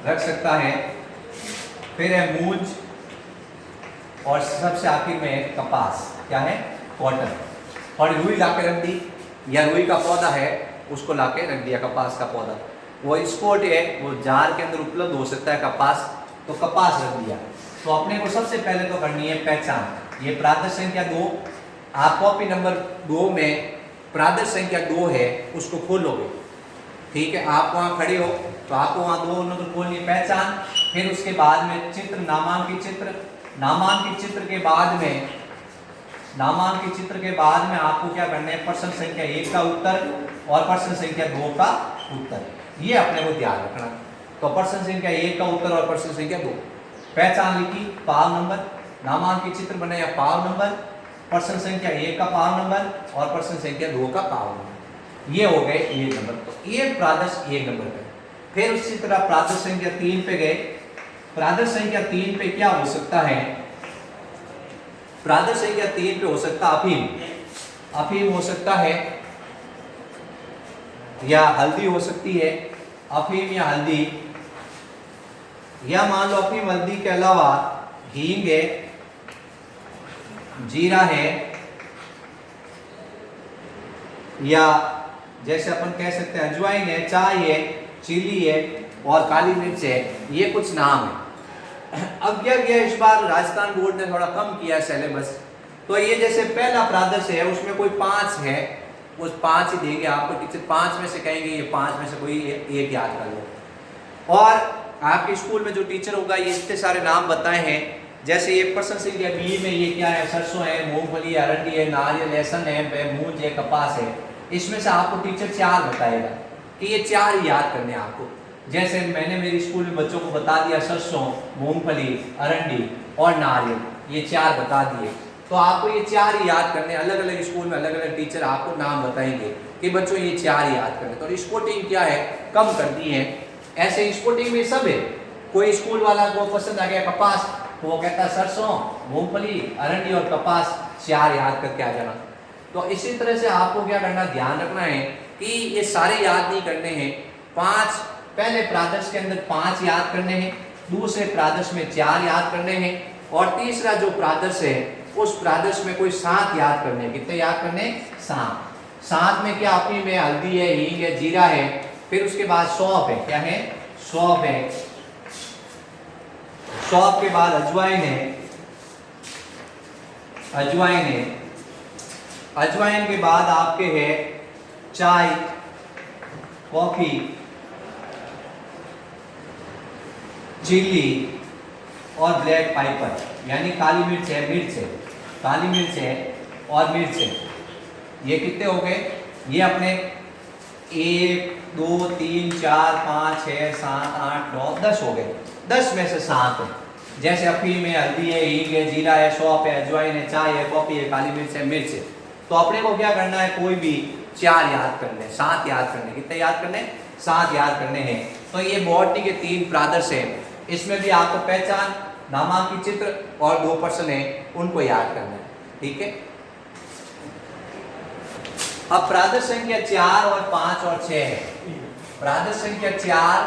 रख सकता है। फिर है मूंज और सबसे आखिर में है कपास, क्या है, कॉटन। और रुई ला के रख दी, या रुई का पौधा है उसको ला के रख दिया, कपास का पौधा। वो स्पोर्ट है, वो जार के अंदर उपलब्ध हो सकता है कपास, तो कपास रख दिया। तो अपने को सबसे पहले तो करनी है पहचान। ये प्रादर्श संख्या 2, आप कॉपी नंबर 2 में प्रादर्श संख्या 2 है उसको खोलोगे, ठीक है, आप वहाँ खड़े हो तो आपको वहाँ 2 नंबर खोलनी है, पहचान। फिर उसके बाद में चित्र, नामांकित चित्र, नामांकित चित्र के बाद में, नामांकित चित्र के बाद में आपको क्या करना है, प्रश्न संख्या 1 का उत्तर और प्रश्न संख्या 2 का उत्तर, ये अपने को ध्यान रखना। तो प्रश्न संख्या 1 का उत्तर और प्रश्न संख्या 2, पहचान लिखी, पाव नंबर, नामांकित चित्र बनाया, पाव नंबर, प्रश्न संख्या 1 का पाव नंबर और प्रश्न संख्या 2 का पाव नंबर, ये हो गए 1 नंबर। तो ये प्रादर्श 1 नंबर पे। फिर उसी तरह प्रादर्श संख्या 3 पे गए। प्रादर्श संख्या 3 पे क्या हो सकता है, प्रादर्श संख्या 3 पे हो सकता है अफीम, अफीम हो सकता है, या हल्दी हो सकती है, अफीम या हल्दी, या मान लो अफीम हल्दी के अलावा हींग है, जीरा है, या जैसे अपन कह सकते हैं अजवाइन है, चाय है, चिली है और काली मिर्च है, ये कुछ नाम है। अब क्या किया इस बार राजस्थान बोर्ड ने थोड़ा कम किया सिलेबस, तो ये जैसे पहला प्रादर्श है उसमें कोई 5 है, उस 5 ही देंगे आपको टीचर, 5 में से कहेंगे ये 5 में से कोई एक याद कर लो। और आपके स्कूल में जो टीचर होगा ये इतने सारे नाम बताए हैं, जैसे ये प्रश्न संख्या बी में ये क्या है, सरसों है, मूंगफली, अरंडी है, नारियल, लहसुन है, मूंज है, कपास है। इसमें से आपको टीचर 4 बताएगा कि ये 4 ही याद करने हैं आपको। जैसे मैंने मेरे स्कूल में बच्चों को बता दिया सरसों, मूंगफली, अरंडी और नारियल, ये 4 बता दिए, तो आपको ये 4 ही याद करने। अलग अलग स्कूल में अलग अलग टीचर आपको नाम बताएंगे कि बच्चों ये 4 ही याद करने। तो स्पोर्टिंग क्या है, कम कर दी है। ऐसे स्पोर्टिंग में सब है, कोई स्कूल वाला को पसंद आ गया कपास तो वो कहता है सरसों, मूंगफली, अरंडी और कपास 4 याद करके आ जाना। तो इसी तरह से आपको क्या करना, ध्यान रखना है कि ये सारे याद नहीं करने हैं। 5 पहले प्रादर्श के अंदर 5 याद करने हैं, दूसरे प्रादर्श में 4 याद करने हैं, और तीसरा जो प्रादर्श है उस प्रादर्श में कोई 7 याद करने हैं। कितने याद करने, 7। 7 में क्या, अपनी में हल्दी है, हींग है, जीरा है, फिर उसके बाद सौंफ है, क्या है, सौंफ है, सौंफ के बाद अजवाइन है, अजवाइन है, अजवाइन के बाद आपके है चाय, कॉफी, चिली, और ब्लैक पाइपर, यानी काली मिर्च है, काली मिर्च है और मिर्च है। ये कितने हो गए? ये अपने 1 2 3 4 5 6 7 8 9 10 हो गए। 10 में से 7 है। जैसे अफीम है, हल्दी है, हींग है, जीरा है, सौंफ है, अजवाइन है, चाय है, कॉफी है, काली मिर्च है, मिर्च है। तो अपने को क्या करना है? कोई भी 4 याद करने, 7 याद करने। कितने याद करने? 7 याद करने हैं। तो ये बॉटनी के 3 प्रादर्श हैं। इसमें भी आपको पहचान, नामांकित चित्र और 2 प्रश्न है, उनको याद करना है। ठीक है। अब प्रादर्श संख्या 4 और 5 और 6 है। प्रादर्श संख्या 4,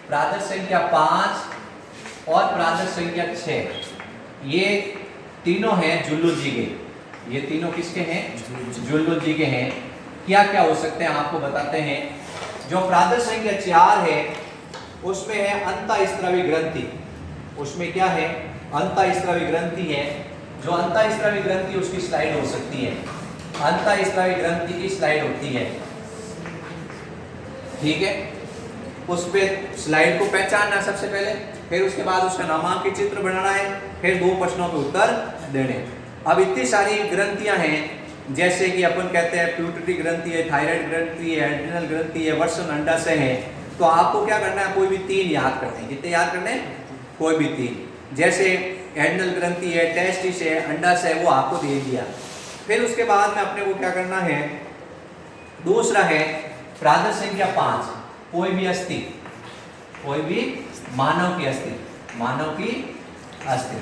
प्रादर्श संख्या 5 और प्रादर्श संख्या 6, ये तीनों हैं जुल्लू जी के। ये तीनों किसके हैं? जुल्लू जी के हैं। क्या क्या हो सकते हैं आपको बताते हैं। जो प्रादर्श संख्या 4 है उसमें है अंतःस्रावी ग्रंथि। उसमें क्या है? अंतःस्रावी ग्रंथि है। जो अंतःस्रावी ग्रंथि, उसकी स्लाइड हो सकती है। अंतःस्रावी ग्रंथि की स्लाइड होती है। ठीक है। उस पे स्लाइड को पहचानना सबसे पहले, फिर उसके बाद उसका नामांकित चित्र बनाना है, फिर 2 प्रश्नों के उत्तर देने। अब इतनी सारी ग्रंथियां हैं, जैसे कि अपन कहते हैं प्यूटरी ग्रंथि है, थायराइड ग्रंथि है, एड्रिनल ग्रंथि है, वर्षण अंडाशय है। तो आपको क्या करना है? कोई भी 3 याद करने हैं। कितने याद करने? कोई भी 3। जैसे एड्रिनल ग्रंथि है, टेस्टिस है, अंडाशय है, वो आपको दे दिया। फिर उसके बाद में अपने को क्या करना है? दूसरा है प्रादर्श संख्या 5, कोई भी अस्थि, कोई भी मानव की अस्थि, मानव की अस्थि।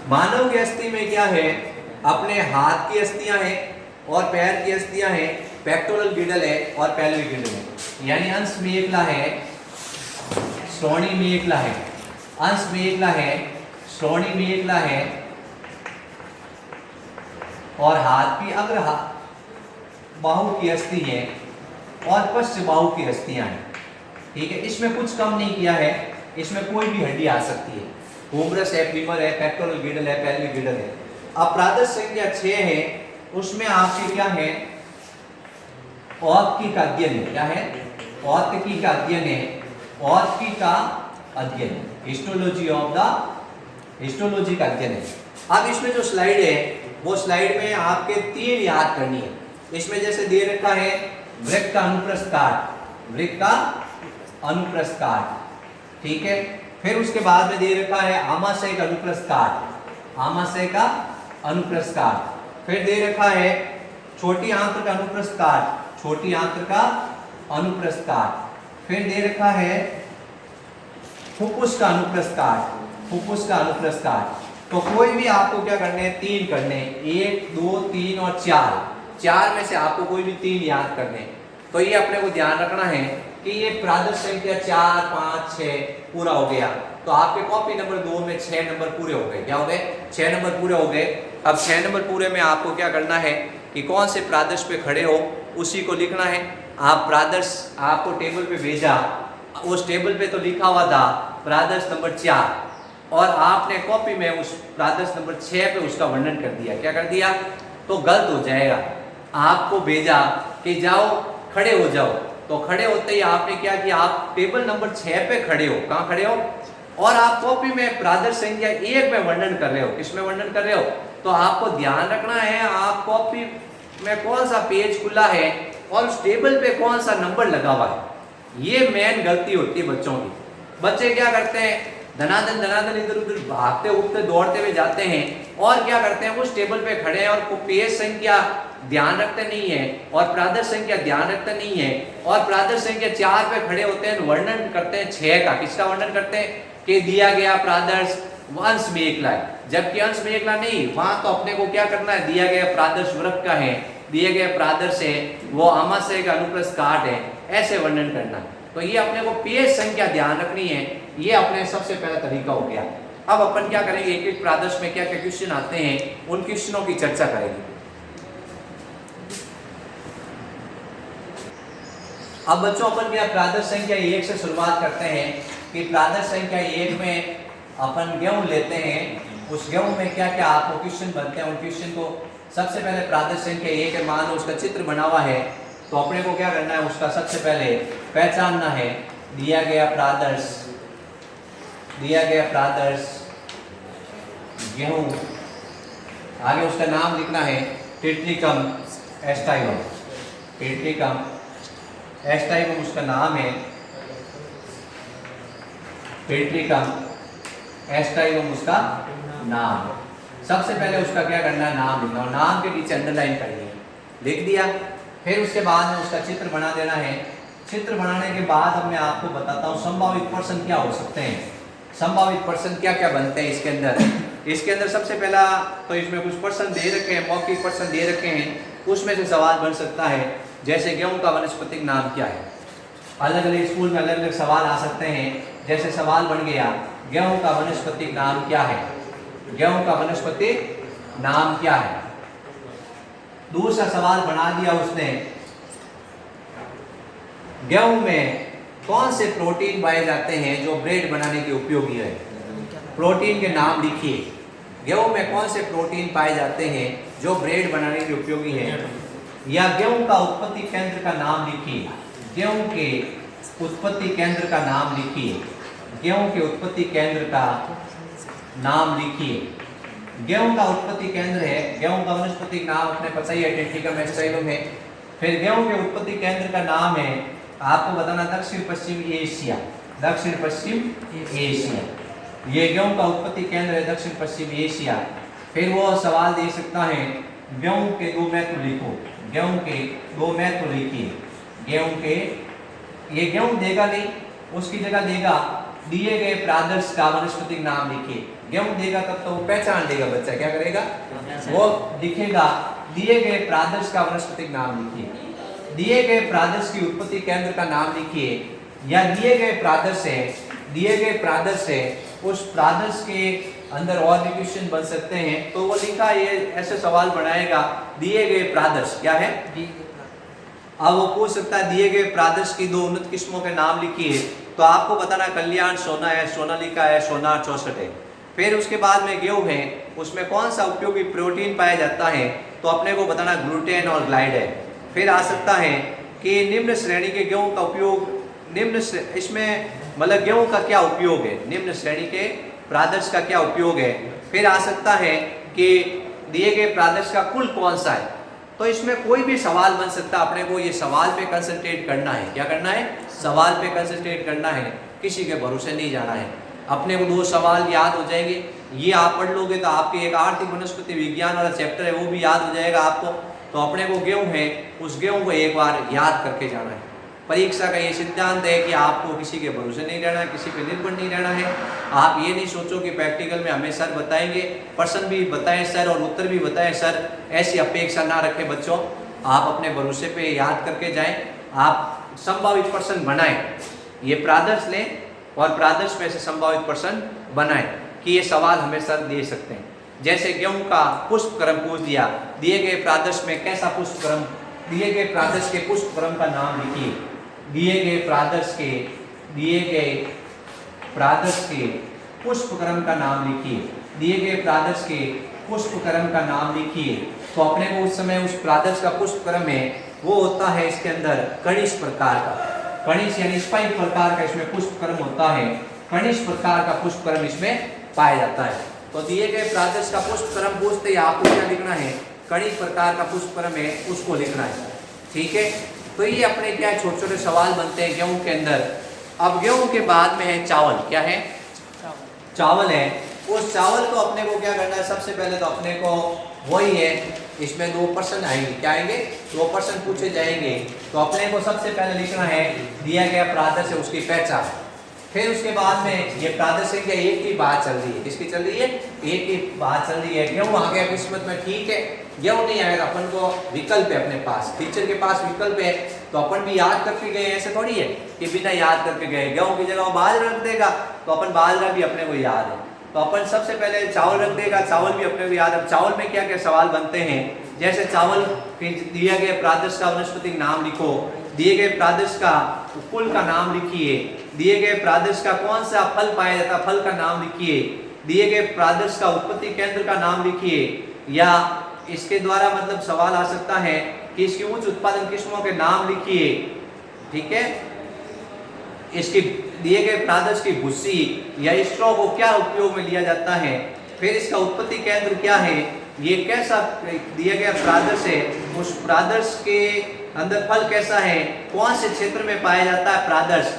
मानव की अस्थि में क्या है? अपने हाथ की अस्थियां हैं और पैर की अस्थियां हैं, पेक्टोरल गिडल है और पेल्विक गिडल है। यानी अंश मेखला है, श्रोणी मेखला है, अंश मेखला है, श्रोणी मेखला है और हाथ की अग्र बाहु की अस्थि है और पश्च बाहु की अस्थियां हैं। ठीक है। इसमें कुछ कम नहीं किया है, इसमें कोई भी हड्डी आ सकती है। हुमरस है, फीमर है, पेक्टोरल गिडल है, पेल्विक गिडल है। अब प्रादर्श संख्या 6 है, उसमें आपके क्या है? औत्की का अध्ययन है। क्या है? औत्की का अध्ययन है। औत्की का अध्ययन, हिस्टोलॉजी ऑफ द, हिस्टोलॉजी का अध्ययन है। अब इसमें जो स्लाइड है, वो स्लाइड में आपके 3 याद करनी है। इसमें जैसे दे रखा है वृक्क का अनुप्रस्थ काट, वृक्क का अनुप्रस्थ काट। ठीक है। फिर उसके बाद में दे रखा है आमाशय का अनुप्रस्थ काट, आमाशय का अनुप्रस्थ काट। फिर दे रखा है छोटी आंत्र का अनुप्रस्थ काट, छोटी आंत्र का अनुप्रस्थ काट। फिर दे रखा है फुफ्फुस का अनुप्रस्थ काट, फुफ्फुस का अनुप्रस्थ काट। तो कोई भी आपको क्या करने हैं? 3 करने हैं। 1 2 3 और 4, 4 में से आपको कोई भी 3 याद करने हैं। तो ये अपने को ध्यान रखना है कि ये प्रादर्श संख्या 4 5 6 पूरा हो गया। तो आपके कॉपी नंबर 2 में 6 नंबर पूरे हो गए। क्या हो गए? 6 नंबर पूरे हो गए। अब 6 नंबर पूरे में आपको क्या करना है कि कौन से प्रादर्श पे खड़े हो उसी को लिखना है। आप प्रादर्श, आपको टेबल पे भेजा, उस टेबल पे तो लिखा हुआ था प्रादर्श नंबर 4, और आपने कॉपी में उस प्रादर्श नंबर 6 पे उसका वर्णन कर दिया। क्या कर दिया? तो गलत हो जाएगा। आपको भेजा कि जाओ खड़े हो जाओ, तो खड़े होते ही आपने क्या किया? आप टेबल नंबर 6 पे खड़े हो। कहाँ खड़े हो? और आप कॉपी में प्रादर्श संख्या 1 में वर्णन कर रहे हो। किस में वर्णन कर रहे हो? तो आपको ध्यान रखना है आप कॉपी में कौन सा पेज खुला है और उस टेबल पे कौन सा नंबर लगा हुआ है। ये मेन गलती होती है बच्चों की। बच्चे क्या करते हैं? धनाधन धनाधन इधर उधर भागते उठते दौड़ते हुए जाते हैं और क्या करते हैं? उस टेबल पे खड़े हैं और पेज संख्या ध्यान रखते नहीं है और प्रादर्श संख्या ध्यान रखते नहीं है और प्रादर्श संख्या 4 पे खड़े होते हैं, वर्णन करते हैं 6 का। किसका वर्णन करते हैं? कि दिया गया प्रादर्श अंश मेखला है, जबकि अंश मेखला नहीं, वहां तो अपने को क्या करना है? दिया गया प्रादर्श वृक्क का है, दिए गए प्रादर्श है वो आमाशय का अनुप्रस्थ काट है, ऐसे वर्णन करना है। तो ये अपने को पेज संख्या ध्यान रखनी है। ये अपने सबसे पहला तरीका हो गया। अब अपन क्या करेंगे? एक एक प्रादर्श में क्या क्या क्वेश्चन आते हैं उन क्वेश्चनों की चर्चा करेंगे। अब बच्चों अपन क्या प्रादर्श संख्या 1 से शुरुआत करते हैं कि प्रादर्श संख्या 1 में अपन गेहूं लेते हैं। उस गेहूं में क्या क्या आपको क्वेश्चन बनते हैं, उन क्वेश्चन को सबसे पहले प्रादर्श संख्या 1 है, मान लो उसका चित्र बना हुआ है, तो अपने को क्या करना है? उसका सबसे पहले पहचानना है। दिया गया प्रादर्श दिया गया प्रादर्श गेहूं, आगे उसका नाम लिखना है टिट्रिकम एस्टाइवम, टिट्रिकम एस्टाइवम उसका नाम है, टिट्रिकम एस्टाइवम उसका नाम। सबसे पहले उसका क्या करना है, नाम लिखना, और नाम के पीछे अंडरलाइन करनी है, लिख दिया। फिर उसके बाद में उसका चित्र बना देना है। चित्र बनाने के बाद अब मैं आपको बताता हूँ संभावित पर्सन क्या हो सकते हैं, संभावित पर्सन क्या क्या बनते हैं इसके अंदर। इसके अंदर सबसे पहला तो इसमें कुछ पर्सन दे रखे हैं, मौखिक पर्सन दे रखे हैं, उसमें से सवाल बन सकता है जैसे गेहूं का वानस्पतिक नाम क्या है। अलग अलग स्कूल में अलग अलग सवाल आ सकते हैं। जैसे सवाल बन गया गेहूं का वानस्पतिक नाम क्या है, गेहूं का वानस्पतिक नाम क्या है। दूसरा सवाल बना दिया उसने, गेहूं में कौन से प्रोटीन पाए जाते हैं जो ब्रेड बनाने के उपयोगी है, प्रोटीन के नाम लिखिए। गेहूं में कौन से प्रोटीन पाए जाते हैं जो ब्रेड बनाने के उपयोगी है। या गेहूं का उत्पत्ति केंद्र का नाम लिखिए, गेहूं के उत्पत्ति केंद्र का नाम लिखिए, गेहूं के उत्पत्ति केंद्र का नाम लिखिए। गेहूं का उत्पत्ति केंद्र है, गेहूं का वानस्पतिक नाम अपने पता ही है, टिट्रिकम एस्टाइवम है। फिर गेहूं के उत्पत्ति केंद्र का नाम है आपको बताना दक्षिण पश्चिम एशिया, दक्षिण पश्चिम एशिया। ये गेहूं का उत्पत्ति केंद्र है दक्षिण पश्चिम एशिया। फिर वो सवाल दे सकता है गेहूं के दो महत्व लिखो, गेहूं के दो महत्व लिखिए। गेहूं के, ये गेहूं देगा नहीं, उसकी जगह देगा दिए गए प्रादर्श का वानस्पतिक नाम लिखिए। गेहूं देगा तब तो वो पहचान लेगा, बच्चा क्या करेगा, वो लिखेगा दिए गए प्रादर्श का वानस्पतिक नाम लिखिए, दिए गए प्रादर्श की उत्पत्ति केंद्र का नाम लिखिए। या दिए गए प्रादर्श है, दिए गए प्रादर्श है, उस प्रादर्श के अंदर और भी क्वेश्चन बन सकते हैं, तो वो लिखा ये ऐसे सवाल बनाएगा दिए गए प्रादर्श क्या है। अब वो पूछ सकता है दिए गए प्रादर्श की दो उन्नत किस्मों के नाम लिखिए, तो आपको बताना कल्याण सोना है, सोनालिका है, सोनार 64 है। फिर उसके बाद में गेहूं है, उसमें कौन सा उपयोगी प्रोटीन पाया जाता है, तो अपने को बताना ग्लूटेन और ग्लाइड है। फिर आ सकता है कि निम्न श्रेणी के गेहूं का उपयोग, इसमें मतलब गेहूं का क्या उपयोग है, निम्न श्रेणी के प्रादर्श का क्या उपयोग है। फिर आ सकता है कि दिए गए प्रादर्श का कुल कौन सा है। तो इसमें कोई भी सवाल बन सकता है, अपने को ये सवाल पे कंसंट्रेट करना है। क्या करना है, सवाल पे कंसंट्रेट करना है, किसी के भरोसे नहीं जाना है। अपने को दो सवाल याद हो जाएंगे, ये आप पढ़ लोगे तो आपके एक आर्थिक वनस्पति विज्ञान वाला चैप्टर है वो भी याद हो जाएगा आपको। तो अपने को गेहूं है, उस गेहूं को एक बार याद करके जाना है। परीक्षा का ये सिद्धांत है कि आपको किसी के भरोसे नहीं रहना है, किसी पे निर्भर नहीं रहना है। आप ये नहीं सोचो कि प्रैक्टिकल में हमें सर बताएंगे, प्रश्न भी बताएं सर और उत्तर भी बताएं सर, ऐसी अपेक्षा ना रखें बच्चों। आप अपने भरोसे पे याद करके जाएं, आप संभावित प्रश्न बनाएं, ये प्रादर्श लें और प्रादर्श में से संभावित प्रश्न बनाएं कि ये सवाल हमें सर दे सकते हैं। जैसे गेहूं का पुष्प क्रम पूछ दिया, दिए गए प्रादर्श में कैसा पुष्प क्रम, दिए गए प्रादर्श के पुष्प क्रम का नाम लिखिए, दिए गए प्रादर्श के, दिए गए प्रादर्श के पुष्प क्रम का नाम लिखिए, दिए गए प्रादर्श के पुष्प क्रम का नाम लिखिए। तो अपने को उस समय उस प्रादर्श का पुष्प क्रम है वो होता है इसके अंदर कणिश प्रकार का, कणिश यानी स्पाइक प्रकार का इसमें पुष्प क्रम होता है, कणिश प्रकार का पुष्प क्रम इसमें पाया जाता है। तो दिए गए प्रादर्श का पुष्प क्रम पूछते ही आपको क्या लिखना है, कणिश प्रकार का पुष्प क्रम है उसको लिखना है, ठीक है। तो ये अपने क्या छोटे छोटे सवाल बनते हैं गेहूं के अंदर। अब गेहूं के बाद में है चावल, क्या है, चावल है। उस चावल को अपने को क्या करना है, सबसे पहले तो अपने को वही है, इसमें दो प्रश्न आएंगे, क्या आएंगे, दो प्रश्न पूछे जाएंगे। तो अपने को सबसे पहले लिखना है दिया गया प्रादर्श है उसकी पहचान। फिर उसके बाद में ये प्रादर्श संख्या एक की बात चल रही है, किसकी चल रही है, एक की बात चल रही है। गेहूं आ गया किस्मत में, ठीक है, गेहूं नहीं आएगा अपन को विकल्प है अपने पास, टीचर के पास विकल्प है, तो अपन भी याद करके गए, ऐसे थोड़ी है कि बिना याद करके गए। गेहूं की जगह वो बाजरा रख देगा तो अपन बाजरा भी अपने को याद है, तो अपन सबसे पहले चावल रख देगा, चावल भी अपने को याद है। चावल में क्या क्या सवाल बनते हैं, जैसे चावल दिया गया प्रादर्श का वानस्पतिक नाम लिखो, दिए गए प्रादर्श का कुल का नाम लिखिए, दिए गए प्रादर्श का कौन सा फल पाया जाता है फल का नाम लिखिए, दिए गए प्रादर्श का उत्पत्ति केंद्र का नाम लिखिए। या इसके द्वारा मतलब सवाल आ सकता है कि इसकी उच्च उत्पादन किस्मों के नाम लिखिए, ठीक है, इसकी दिए गए प्रादर्श की भूसी या स्ट्रॉ को क्या उपयोग में लिया जाता है, फिर इसका उत्पत्ति केंद्र क्या है, ये कैसा दिया गया प्रादर्श है, उस प्रादर्श के अंदर फल कैसा है, कौन से क्षेत्र में पाया जाता है प्रादर्श,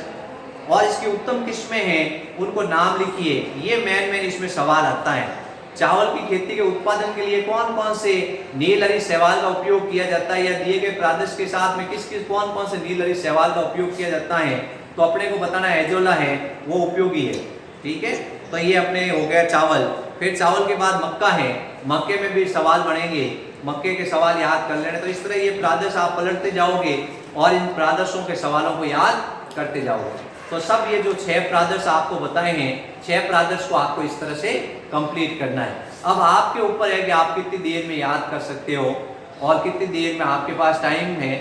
और इसकी उत्तम किस्में हैं उनको नाम लिखिए। ये मेन इसमें सवाल आता है। चावल की खेती के उत्पादन के लिए कौन कौन से नीलहरी शैवाल का उपयोग किया जाता है, या दिए गए प्रादर्श के साथ में किस किस कौन कौन से नीलहरी शैवाल का उपयोग किया जाता है, तो अपने को बताना है एजोला है वो उपयोगी है। ठीक है, तो ये अपने हो गया चावल। फिर चावल के बाद मक्का है, मक्के में भी सवाल बनेंगे, मक्के के सवाल याद कर लेने। तो इस तरह ये प्रादर्श आप पलटते जाओगे और इन प्रादर्शों के सवालों को याद करते जाओगे। तो सब ये जो 6 प्रादर्श आपको बताए हैं, 6 प्रादर्श को आपको इस तरह से कंप्लीट करना है। अब आपके ऊपर है कि आप कितनी देर में याद कर सकते हो और कितनी देर में आपके पास टाइम है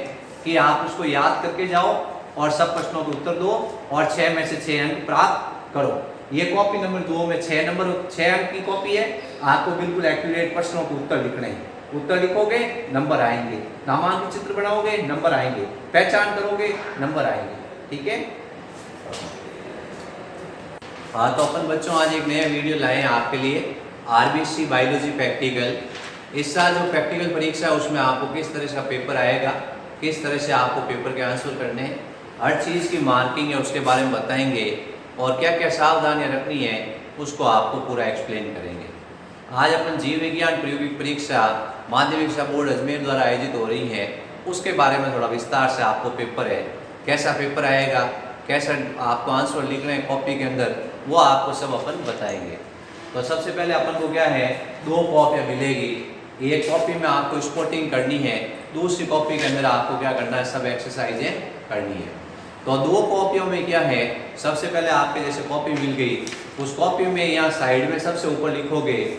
कि आप उसको याद करके जाओ और सब प्रश्नों के उत्तर दो और 6 में से 6 अंक प्राप्त करो। ये कॉपी नंबर 2 में 6 अंक की कॉपी है। आपको बिल्कुल एक्यूरेट प्रश्नों के उत्तर लिखने हैं। उत्तर लिखोगे नंबर आएंगे, नामांकित चित्र बनाओगे नंबर आएंगे, पहचान करोगे नंबर आएंगे। ठीक है, हाँ तो अपन बच्चों आज एक नया वीडियो लाए हैं आपके लिए, आरबीसी बायोलॉजी प्रैक्टिकल। इस साल जो प्रैक्टिकल परीक्षा है उसमें आपको किस तरह का पेपर आएगा, किस तरह से आपको पेपर के आंसर करने हैं, हर चीज़ की मार्किंग है उसके बारे में बताएंगे और क्या क्या सावधानियां रखनी है उसको आपको पूरा एक्सप्लेन करेंगे। आज अपन जीव विज्ञान प्रायोगिक परीक्षा माध्यमिक शिक्षा बोर्ड अजमेर द्वारा आयोजित हो रही है, उसके बारे में थोड़ा विस्तार से आपको पेपर है, कैसा पेपर आएगा, कैसा आपको आंसर लिखना है कॉपी के अंदर, वो आपको सब अपन बताएंगे। तो सबसे पहले अपन को क्या है, 2 कॉपियाँ मिलेगी। एक कॉपी में आपको स्पॉटिंग करनी है, दूसरी कॉपी के अंदर आपको क्या करना है, सब एक्सरसाइजें करनी है। तो 2 कॉपियों में क्या है, सबसे पहले आपके जैसे कॉपी मिल गई, उस कॉपी में यहाँ साइड में सबसे ऊपर लिखोगे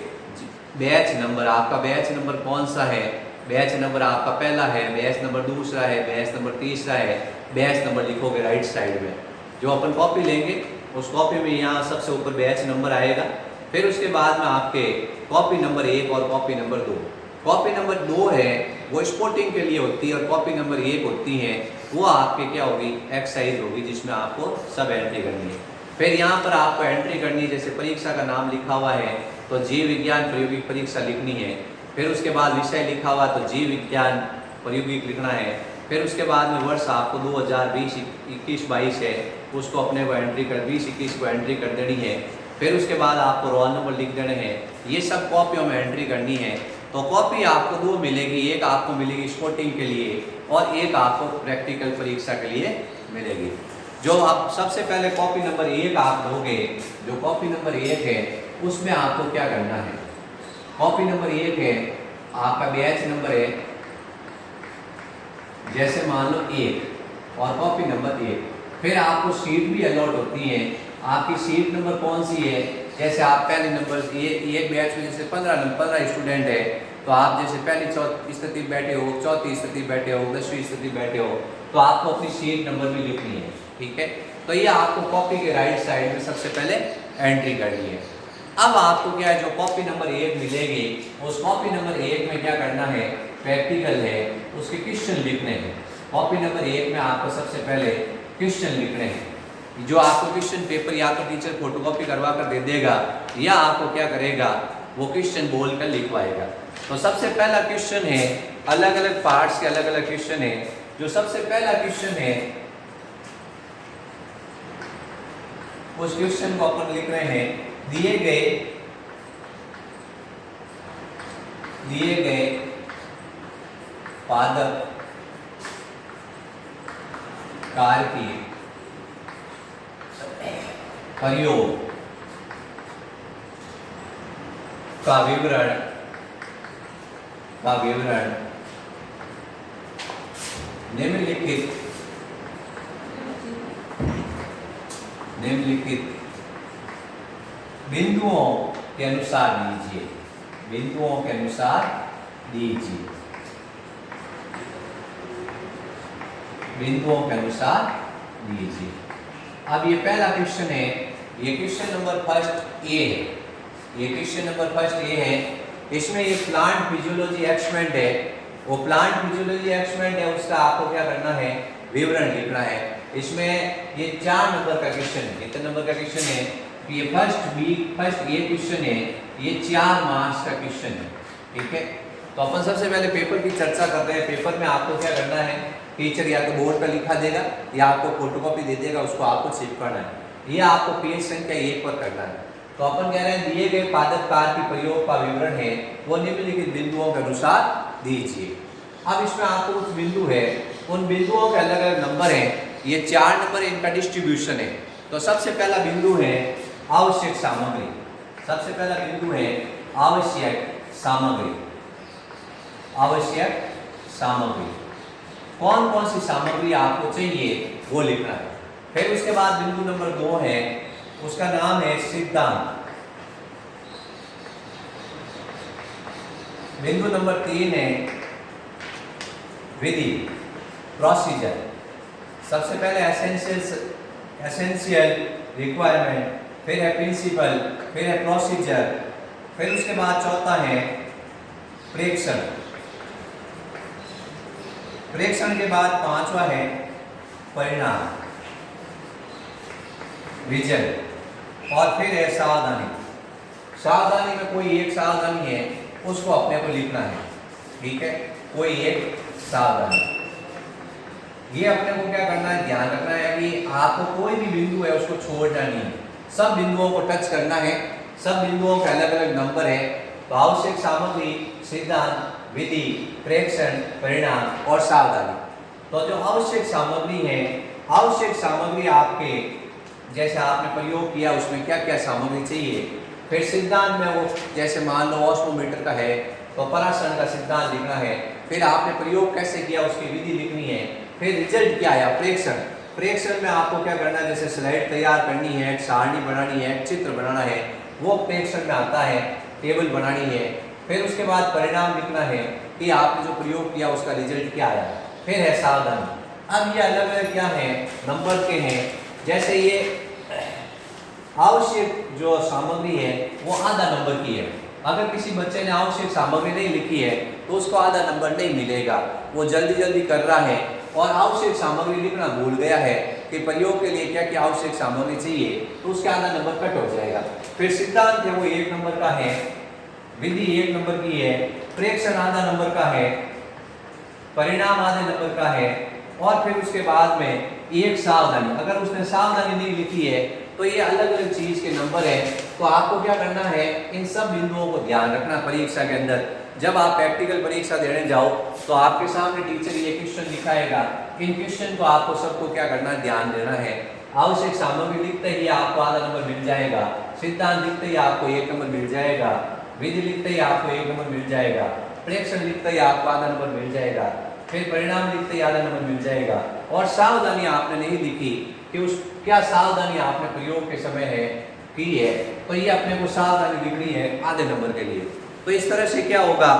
बैच नंबर, आपका बैच नंबर कौन सा है, बैच नंबर आपका पहला है, बैच नंबर दूसरा है, बैच नंबर तीसरा है, बैच नंबर लिखोगे राइट साइड में। जो अपन कॉपी लेंगे उस कॉपी में यहाँ सबसे ऊपर बैच नंबर आएगा। फिर उसके बाद में आपके कॉपी नंबर 1 और कॉपी नंबर 2। कॉपी नंबर 2 है वो स्पोर्टिंग के लिए होती है और कॉपी नंबर 1 होती है वो आपके क्या होगी, एक्सरसाइज होगी जिसमें आपको सब एंट्री करनी है। फिर यहाँ पर आपको एंट्री करनी है, जैसे परीक्षा का नाम लिखा हुआ है तो जीव विज्ञान प्रायोगिक परीक्षा लिखनी है। फिर उसके बाद विषय लिखा हुआ तो जीव विज्ञान प्रायोगिक लिखना है। फिर उसके बाद में वर्ष आपको 2020-21-22 है, उसको अपने को एंट्री कर 20-21 को एंट्री कर देनी है। फिर उसके बाद आपको रोल नंबर लिख देने हैं। ये सब कॉपियों में एंट्री करनी है। तो कॉपी आपको 2 मिलेगी, एक आपको मिलेगी स्पोर्टिंग के लिए और एक आपको प्रैक्टिकल परीक्षा के लिए मिलेगी। जो आप सबसे पहले कॉपी नंबर 1 आप लोगे, जो कॉपी नंबर 1 है उसमें आपको क्या करना है, कॉपी नंबर 1 है आपका बैच नंबर है, जैसे मान लो 1 और कॉपी नंबर 1। फिर आपको सीट भी अलॉट होती है, आपकी सीट नंबर कौन सी है, जैसे आप पहले नंबर ये बैच में जैसे 15 स्टूडेंट है तो आप जैसे पहली स्थिति बैठे हो, चौथी स्थिति बैठे हो, 10वीं स्थिति बैठे हो, तो आपको अपनी सीट नंबर भी लिखनी है। ठीक है, तो ये आपको कॉपी के राइट साइड में सबसे पहले एंट्री करनी है। अब आपको क्या है, जो कॉपी नंबर 1 मिलेगी उस कॉपी नंबर 1 में क्या करना है, प्रैक्टिकल है उसके क्वेश्चन लिखने हैं। कॉपी नंबर 1 में आपको सबसे पहले क्वेश्चन लिखने हैं। जो आपको क्वेश्चन पेपर या तो टीचर फोटोकॉपी करवा कर दे देगा या आपको क्या करेगा, वो क्वेश्चन बोल कर लिखवाएगा। तो सबसे पहला क्वेश्चन है, अलग अलग पार्ट्स के अलग अलग क्वेश्चन है। जो सबसे पहला क्वेश्चन है उस क्वेश्चन को अपन लिख रहे हैं, दिए गए पादप कार्य की प्रयोग का विवरण निम्नलिखित बिंदुओं के अनुसार लीजिए। अब ये पहला क्वेश्चन है, ये क्वेश्चन नंबर फर्स्ट ए है। इसमें ये प्लांट फिजियोलॉजी एक्सपेरिमेंट है, वो प्लांट फिजियोलॉजी एक्सपेरिमेंट है, उसका आपको क्या करना है, विवरण लिखना है। इसमें ये 4 नंबर का क्वेश्चन है। कितने नंबर का क्वेश्चन है? ये फर्स्ट ये क्वेश्चन है, ये 4 मार्क्स का क्वेश्चन है। ठीक है, तो अपन सबसे पहले पेपर की चर्चा कर रहे हैं। पेपर में आपको क्या करना है, टीचर या तो बोर्ड पर लिखा देगा या आपको फोटोकॉपी दे देगा, उसको आपको चिपकाना है। ये आपको पेज संख्या 1 पर करना है। तो अपन कह रहे हैं दिए गए पादप कार की प्रयोग का विवरण है वो निम्नलिखित बिंदुओं के अनुसार दीजिए। अब इसमें आपको कुछ बिंदु है, उन बिंदुओं के अलग अलग नंबर हैं। ये 4 नंबर इनका डिस्ट्रीब्यूशन है। तो सबसे पहला बिंदु है आवश्यक सामग्री। सबसे पहला बिंदु है आवश्यक सामग्री। आवश्यक सामग्री, कौन कौन सी सामग्री आपको चाहिए वो लिखना है। फिर उसके बाद बिंदु नंबर 2 है, उसका नाम है सिद्धांत। बिंदु नंबर 3 है विधि, प्रोसीजर। सबसे पहले एसेंशियल रिक्वायरमेंट, फिर है प्रिंसिपल, फिर है प्रोसीजर, फिर उसके बाद चौथा है प्रेक्षण। प्रेक्षण के बाद 5वां है परिणाम, रिजल्ट, और फिर है सावधानी। सावधानी में कोई एक सावधानी है उसको अपने को लिखना है। ठीक है, कोई एक सावधानी, ये अपने को क्या करना है, ध्यान रखना है कि आपको कोई भी बिंदु है उसको छोड़ना नहीं है, सब बिंदुओं को टच करना है। सब बिंदुओं के अलग अलग नंबर है। तो आवश्यक सामग्री, सिद्धांत, विधि, प्रेक्षण, परिणाम और सावधानी। तो जो आवश्यक सामग्री है, आवश्यक सामग्री आपके जैसे आपने प्रयोग किया उसमें क्या क्या सामग्री चाहिए। फिर सिद्धांत में वो जैसे मान लो ऑस्मोमीटर का है तो पराक्षण का सिद्धांत लिखना है। फिर आपने प्रयोग कैसे किया उसकी विधि लिखनी है। फिर रिजल्ट क्या आया, प्रेक्षण। प्रेक्षण में आपको क्या करना है, जैसे स्लाइड तैयार करनी है, एक सारणी बनानी है, एक चित्र बनाना है, वो प्रेक्षण में आता है, टेबल बनानी है। फिर उसके बाद परिणाम लिखना है कि आपने जो प्रयोग किया उसका रिजल्ट क्या आया। फिर है सावधानी। अब ये अलग अलग क्या है, नंबर के हैं। जैसे ये आवश्यक जो सामग्री है वो आधा नंबर की है। अगर किसी बच्चे ने आवश्यक सामग्री नहीं लिखी है तो उसको आधा नंबर नहीं मिलेगा, वो जल्दी जल्दी कर रहा है और आवश्यक सामग्री लिखना भूल गया है कि प्रयोग के लिए क्या क्या आवश्यक सामग्री चाहिए, तो उसका आधा नंबर कट हो जाएगा। फिर सिद्धांत है वो 1 नंबर का है, विधि 1 नंबर की है, प्रेक्षण आधा नंबर का है, परिणाम आधे नंबर का है, और फिर उसके बाद में एक सावधानी। अगर उसने सावधानी नहीं लिखी है तो ये अलग अलग चीज के नंबर है। तो आपको क्या करना है, इन सब बिंदुओं को ध्यान रखना परीक्षा के अंदर। जब आप प्रैक्टिकल परीक्षा देने जाओ तो आपके सामने टीचर ये क्वेश्चन दिखाएगा, इन क्वेश्चन को आपको सबको क्या करना है, ध्यान देना है। आवश्यक सामग्री लिखते ही आपको आधा नंबर मिल जाएगा, सिद्धांत लिखते ही आपको 1 नंबर मिल जाएगा, विधि लिखते ही आपको 1 नंबर मिल जाएगा, प्रेक्षण लिखते ही आपको आधा नंबर मिल जाएगा, फिर परिणाम लिखते ही आधा नंबर मिल जाएगा। और सावधानी आपने नहीं लिखी कि उस क्या सावधानी आपने प्रयोग के समय है की है, तो ये अपने को सावधानी लिखनी है आधे नंबर के लिए। तो इस तरह से क्या होगा,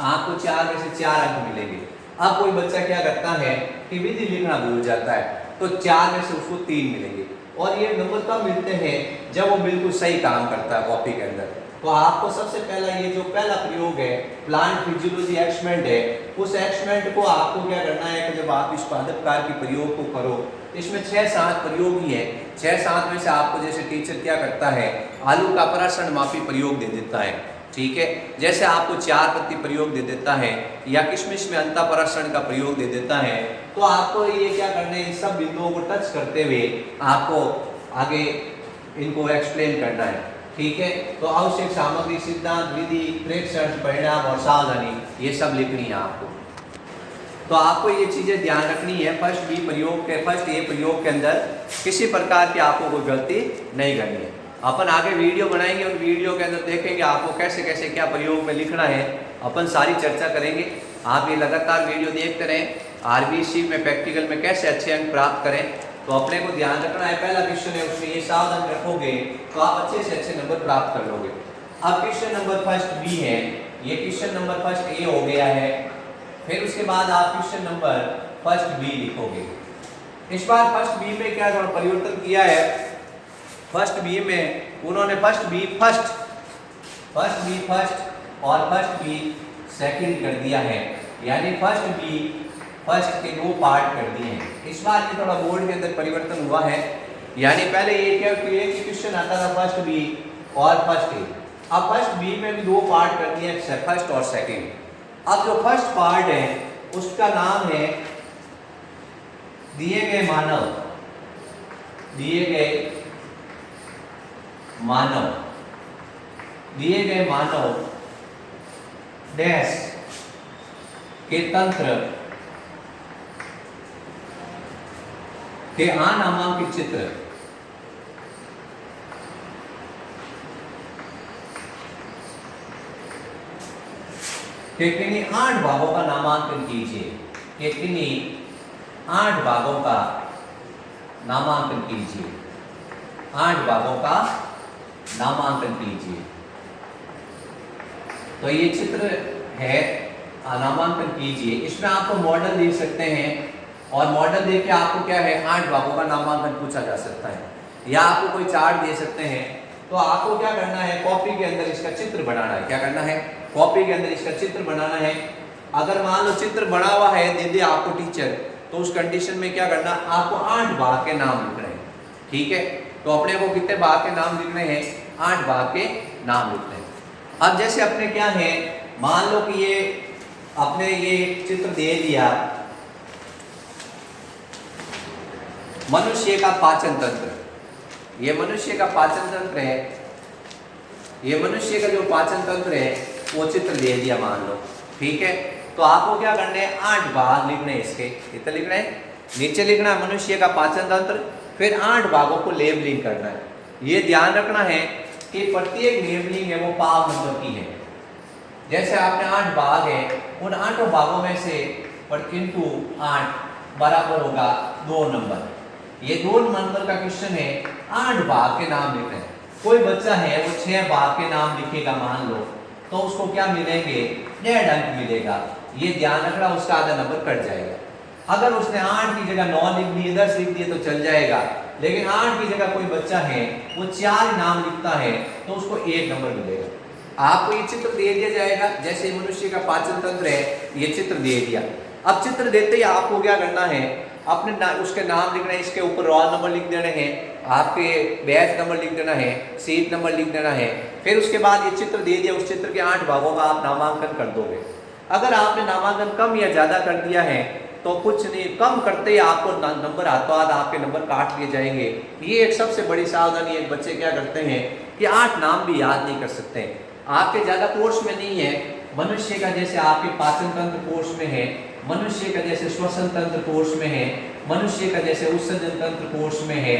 आपको 4 में से 4 अंक मिलेंगे। अब कोई बच्चा क्या करता है कि विधि लिखना भूल जाता है तो 4 में से उसको 3 मिलेंगे। और ये नंबर कब मिलते हैं, जब वो बिल्कुल सही काम करता है कॉपी के अंदर। तो आपको सबसे पहला ये जो पहला प्रयोग है प्लांट फिजियोलॉजी एक्सपेरिमेंट है, उस एक्सपेरिमेंट को आपको क्या करना है कि जब आप इस पादप कार की प्रयोग को करो, इसमें 6-7 प्रयोग ही है। 6-7 में से आपको जैसे टीचर क्या करता है, आलू का पराक्षण मापी प्रयोग दे देता है। ठीक है, जैसे आपको 4 पत्ती प्रयोग दे देता है या किशमिश में अंतःपराक्षण का प्रयोग दे देता है, तो आपको ये क्या करना है, इन सब बिंदुओं को टच करते हुए आपको आगे इनको एक्सप्लेन करना है। ठीक है, तो आवश्यक सामग्री, सिद्धांत, विधि, प्रेक्षण, परिणाम और सावधानी, ये सब लिखनी है आपको। तो आपको ये चीजें ध्यान रखनी है। फर्स्ट ए प्रयोग के अंदर किसी प्रकार की आपको कोई गलती नहीं करनी है। अपन आगे वीडियो बनाएंगे, उन वीडियो के अंदर देखेंगे आपको कैसे कैसे क्या प्रयोग में लिखना है, अपन सारी चर्चा करेंगे। आप ये लगातार वीडियो देखते रहें, आरबीसी में प्रैक्टिकल में कैसे अच्छे अंक प्राप्त करें। तो अपने को ध्यान रखना है, पहला क्वेश्चन है उसमें ये सावधान रखोगे तो आप अच्छे से अच्छे नंबर प्राप्त कर लोगे। अब क्वेश्चन नंबर फर्स्ट बी है, ये क्वेश्चन नंबर फर्स्ट ए हो गया है। फिर उसके बाद आप क्वेश्चन नंबर फर्स्ट बी लिखोगे। इस बार फर्स्ट बी में क्या थोड़ा परिवर्तन किया है, फर्स्ट बी में उन्होंने फर्स्ट बी फर्स्ट और फर्स्ट बी सेकंड कर दिया है। यानी फर्स्ट बी फर्स्ट के 2 पार्ट कर दिए हैं। इस बार ये थोड़ा बोर्ड के अंदर परिवर्तन हुआ है, यानी पहले ये क्या क्वेश्चन आता था फर्स्ट बी और फर्स्ट ए, अब फर्स्ट बी में भी 2 पार्ट कर दिए हैं, फर्स्ट और सेकंड। अब जो फर्स्ट पार्ट है उसका नाम है दिए गए मानव, दिए गए मानव, दिए गए मानव डैश के तंत्र के अनामांकित चित्र के किन्हीं 8 भागों का नामांकन कीजिए, के किन्हीं 8 भागों का नामांकन कीजिए, 8 भागों का नामांकन कीजिए। तो ये चित्र है, नामांकन कीजिए। इसमें आपको मॉडल देख सकते हैं और मॉडल देख के आपको क्या है 8 भागों का नामांकन पूछा जा सकता है, या आपको कोई चार्ट दे सकते हैं। तो आपको क्या करना है, कॉपी के अंदर इसका चित्र बनाना है। क्या करना है, कॉपी के अंदर इसका चित्र बनाना है। अगर मान लो चित्र बना हुआ है दे दे आपको टीचर, तो उस कंडीशन में क्या करना, आपको 8 भाग के नाम लिखने हैं। ठीक है, तो अपने को कितने भाग के नाम लिखने हैं, 8 भाग के नाम लिखने हैं। अब जैसे अपने क्या है, मान लो कि ये अपने ये चित्र दे दिया मनुष्य का पाचन तंत्र, ये मनुष्य का पाचन तंत्र है, ये मनुष्य का जो पाचन तंत्र है वो चित्र दे दिया मान लो। ठीक है, तो आपको क्या करना है, 8 भाग लिखने हैं इसके। कितने लिखना है, नीचे लिखना है मनुष्य का पाचन तंत्र, फिर 8 भागों को लेबलिंग करना है। ये ध्यान रखना है कि प्रत्येक लेबलिंग है वो पाव नंबर की है। जैसे आपने 8 भाग है, उन 8 भागों में से इंटू 8 बराबर होगा 2 नंबर। ये 2 नंबर का क्वेश्चन है, 8 भाग के नाम लिख रहे हैं। कोई बच्चा है वो 6 भाग के नाम लिखेगा मान लो, तो उसको क्या मिलेंगे, 1.5 अंक मिलेगा। ये ध्यान रखना, उसका आधा नंबर कट जाएगा। अगर उसने 8 की जगह 9 लिख दिए, 10 लिख दिए तो चल जाएगा, लेकिन 8 की जगह कोई बच्चा है वो 4 नाम लिखता है तो उसको 1 नंबर मिलेगा। आपको ये चित्र दे दिया जाएगा, जैसे मनुष्य का पाचन तंत्र है, ये चित्र दे दिया। अब चित्र देते ही आपको क्या करना है, अपने उसके नाम लिखना है, इसके ऊपर रोल नंबर लिख देने हैं, आपके बैच नंबर लिख देना है, सीट नंबर लिख देना है। फिर उसके बाद ये चित्र दे दिया, उस चित्र के 8 भागों का आप नामांकन कर दोगे। अगर आपने नामांकन कम या ज़्यादा कर दिया है तो कुछ नहीं, कम करते ही आपको नंबर हाथों हाथ आपके नंबर काट लिए जाएंगे। ये एक सबसे बड़ी सावधानी, एक बच्चे क्या करते हैं कि 8 नाम भी याद नहीं कर सकते। आपके ज़्यादा कोर्स में नहीं है, मनुष्य का जैसे आपके पाचन तंत्र कोर्स में है, मनुष्य का जैसे श्वसन तंत्र कोर्स में है, मनुष्य का जैसे उत्सर्जन तंत्र कोर्स में है,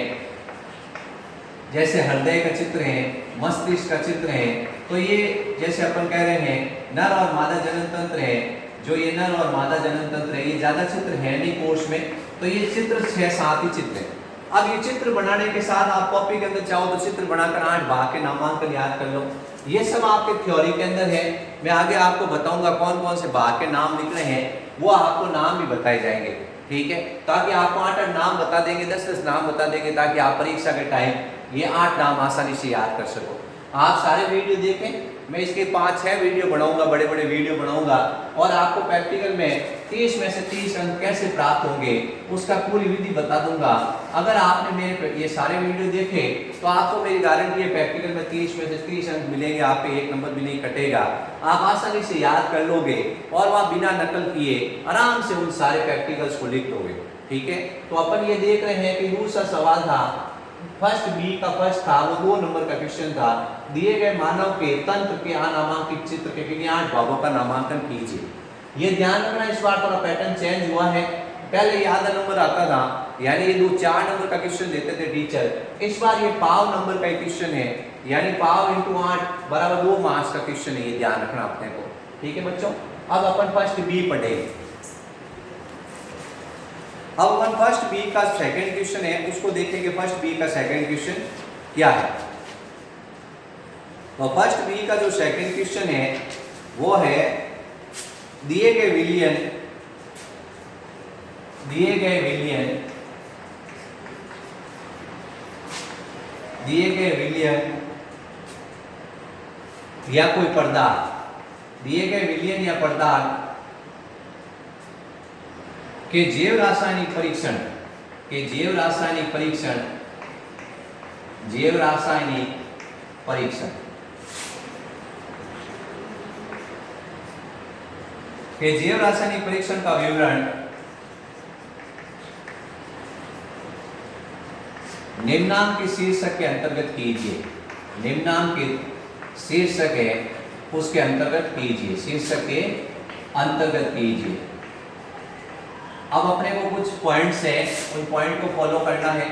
जैसे हृदय का चित्र है, मस्तिष्क का चित्र है। तो ये जैसे अपन कह रहे हैं नर और मादा जनन तंत्र है, जो ये नर और मादा जनन तंत्र है, ये ज़्यादा चित्र है नहीं कोर्स में, तो ये चित्र 6-7 ही चित्र है। अब ये चित्र बनाने के साथ आप कॉपी के अंदर चाहो तो चित्र बनाकर 8 भाग के नामांकन याद कर लो। ये सब आपके थ्योरी के अंदर है। मैं आगे आपको बताऊंगा कौन कौन से भाग के नाम लिख रहे हैं, वो आपको नाम भी बताए जाएंगे। ठीक है, ताकि आपको 8-8 नाम बता देंगे, 10-10 नाम बता देंगे, ताकि आप परीक्षा के टाइम ये 8 नाम आसानी से याद कर सको। आप सारे वीडियो देखें, मैं इसके 5-6 वीडियो बनाऊंगा, बड़े बड़े वीडियो बनाऊंगा, और आपको प्रैक्टिकल में 30 में से 30 अंक कैसे प्राप्त होंगे उसका पूरी विधि बता दूंगा। अगर आपने मेरे ये सारे वीडियो देखे तो आपको मेरी गारंटी है प्रैक्टिकल में 30 में से 30 अंक मिलेंगे, आप पे 1 नंबर भी नहीं कटेगा। आप आसानी से याद कर लोगे और वहाँ बिना नकल किए आराम से उन सारे प्रैक्टिकल्स को लिख लोगे। ठीक है, तो अपन ये देख रहे हैं कि दूसरा सवाल था, फर्स्ट बी का फर्स्ट था, वो 2 नंबर का क्वेश्चन था, दिए गए मानव के तंत्र के अनामांकित चित्र के किन्हीं 8 भागों का नामांकन कीजिए। ये ध्यान रखना, इस बार थोड़ा पैटर्न चेंज हुआ है। पहले ये आधा नंबर आता था, यानी ये 4 नंबर का क्वेश्चन देते थे टीचर। इस बार ये पाव नंबर का क्वेश्चन है, यानी पाव इंटू 8 बराबर 2 मार्क्स का क्वेश्चन है। ये ध्यान रखना अपने को। ठीक है बच्चों, अब अपन फर्स्ट बी पढ़ेंगे। अब अपन फर्स्ट बी का सेकंड क्वेश्चन है, उसको देखेंगे। फर्स्ट बी का सेकंड क्वेश्चन क्या है? तो फर्स्ट बी का जो सेकंड क्वेश्चन है वो है दिए गए विलियन या कोई पदार्थ, दिए गए विलियन या पदार्थ कि जैव रासायनिक परीक्षण कि जैव रासायनिक परीक्षण कि जैव रासायनिक परीक्षण का विवरण निम्नांकित शीर्षक के अंतर्गत कीजिए। निम्नांकित शीर्षक है उसके अंतर्गत कीजिए, शीर्षक के अंतर्गत कीजिए। अब अपने को कुछ पॉइंट्स है, उन पॉइंट को फॉलो करना है।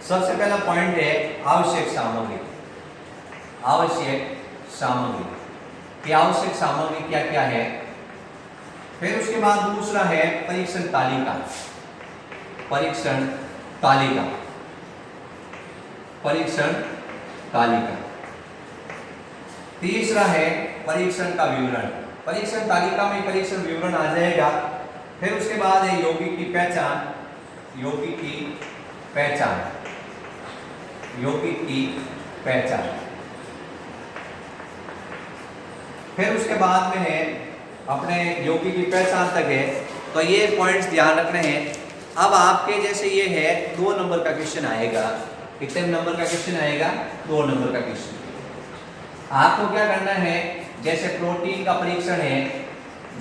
सबसे पहला पॉइंट है आवश्यक सामग्री। आवश्यक सामग्री कि आवश्यक सामग्री क्या क्या है। फिर उसके बाद दूसरा है परीक्षण तालिका। परीक्षण तालिका परीक्षण तालिका। तीसरा है परीक्षण का विवरण। परीक्षण तालिका में परीक्षण विवरण आ जाएगा। फिर उसके बाद है यौगिक की पहचान। यौगिक की पहचान यौगिक की पहचान। फिर उसके बाद में है अपने यौगिक की पहचान तक है, तो ये पॉइंट्स ध्यान रखने हैं। अब आपके जैसे ये है 2 नंबर का क्वेश्चन आएगा। कितने नंबर का क्वेश्चन आएगा? 2 नंबर का क्वेश्चन। आपको क्या करना है, जैसे प्रोटीन का परीक्षण है,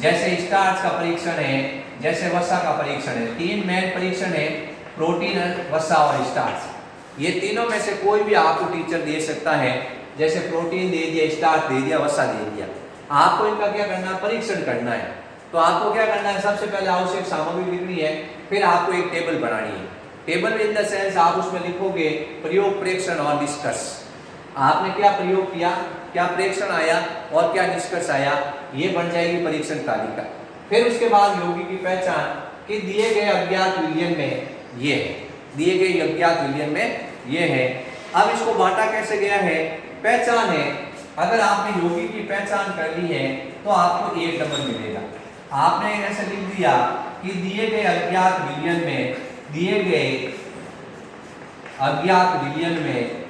जैसे स्टार्च का परीक्षण है, जैसे वसा का परीक्षण है। 3 मेन परीक्षण है, प्रोटीन, वसा और स्टार्च। ये तीनों में से कोई भी आपको टीचर दे सकता है। जैसे प्रोटीन दे दिया, स्टार्च दे दिया, वसा दे दिया, आपको इनका क्या करना है? परीक्षण करना है। तो आपको क्या करना है? सबसे पहले आवश्यक सामग्री लिखनी है, फिर आपको एक टेबल बनानी है। टेबल इन द सेंस आप उसमें लिखोगे प्रयोग, प्रेक्षण और निष्कर्ष। आपने क्या प्रयोग किया, क्या प्रेक्षण आया और क्या निष्कर्ष आया, ये बन जाएगी परीक्षण तालिका। फिर उसके बाद यौगिक की पहचान कि दिए गए अज्ञात विलयन में ये है, दिए गए अज्ञात विलयन में ये है। अब इसको बांटा कैसे गया है? पहचान है। अगर आपने यौगिक की पहचान कर ली है तो आपको 1 नंबर मिलेगा। आपने ऐसे लिख दिया कि दिए गए अज्ञात विलयन में, दिए गए अज्ञात विलयन में,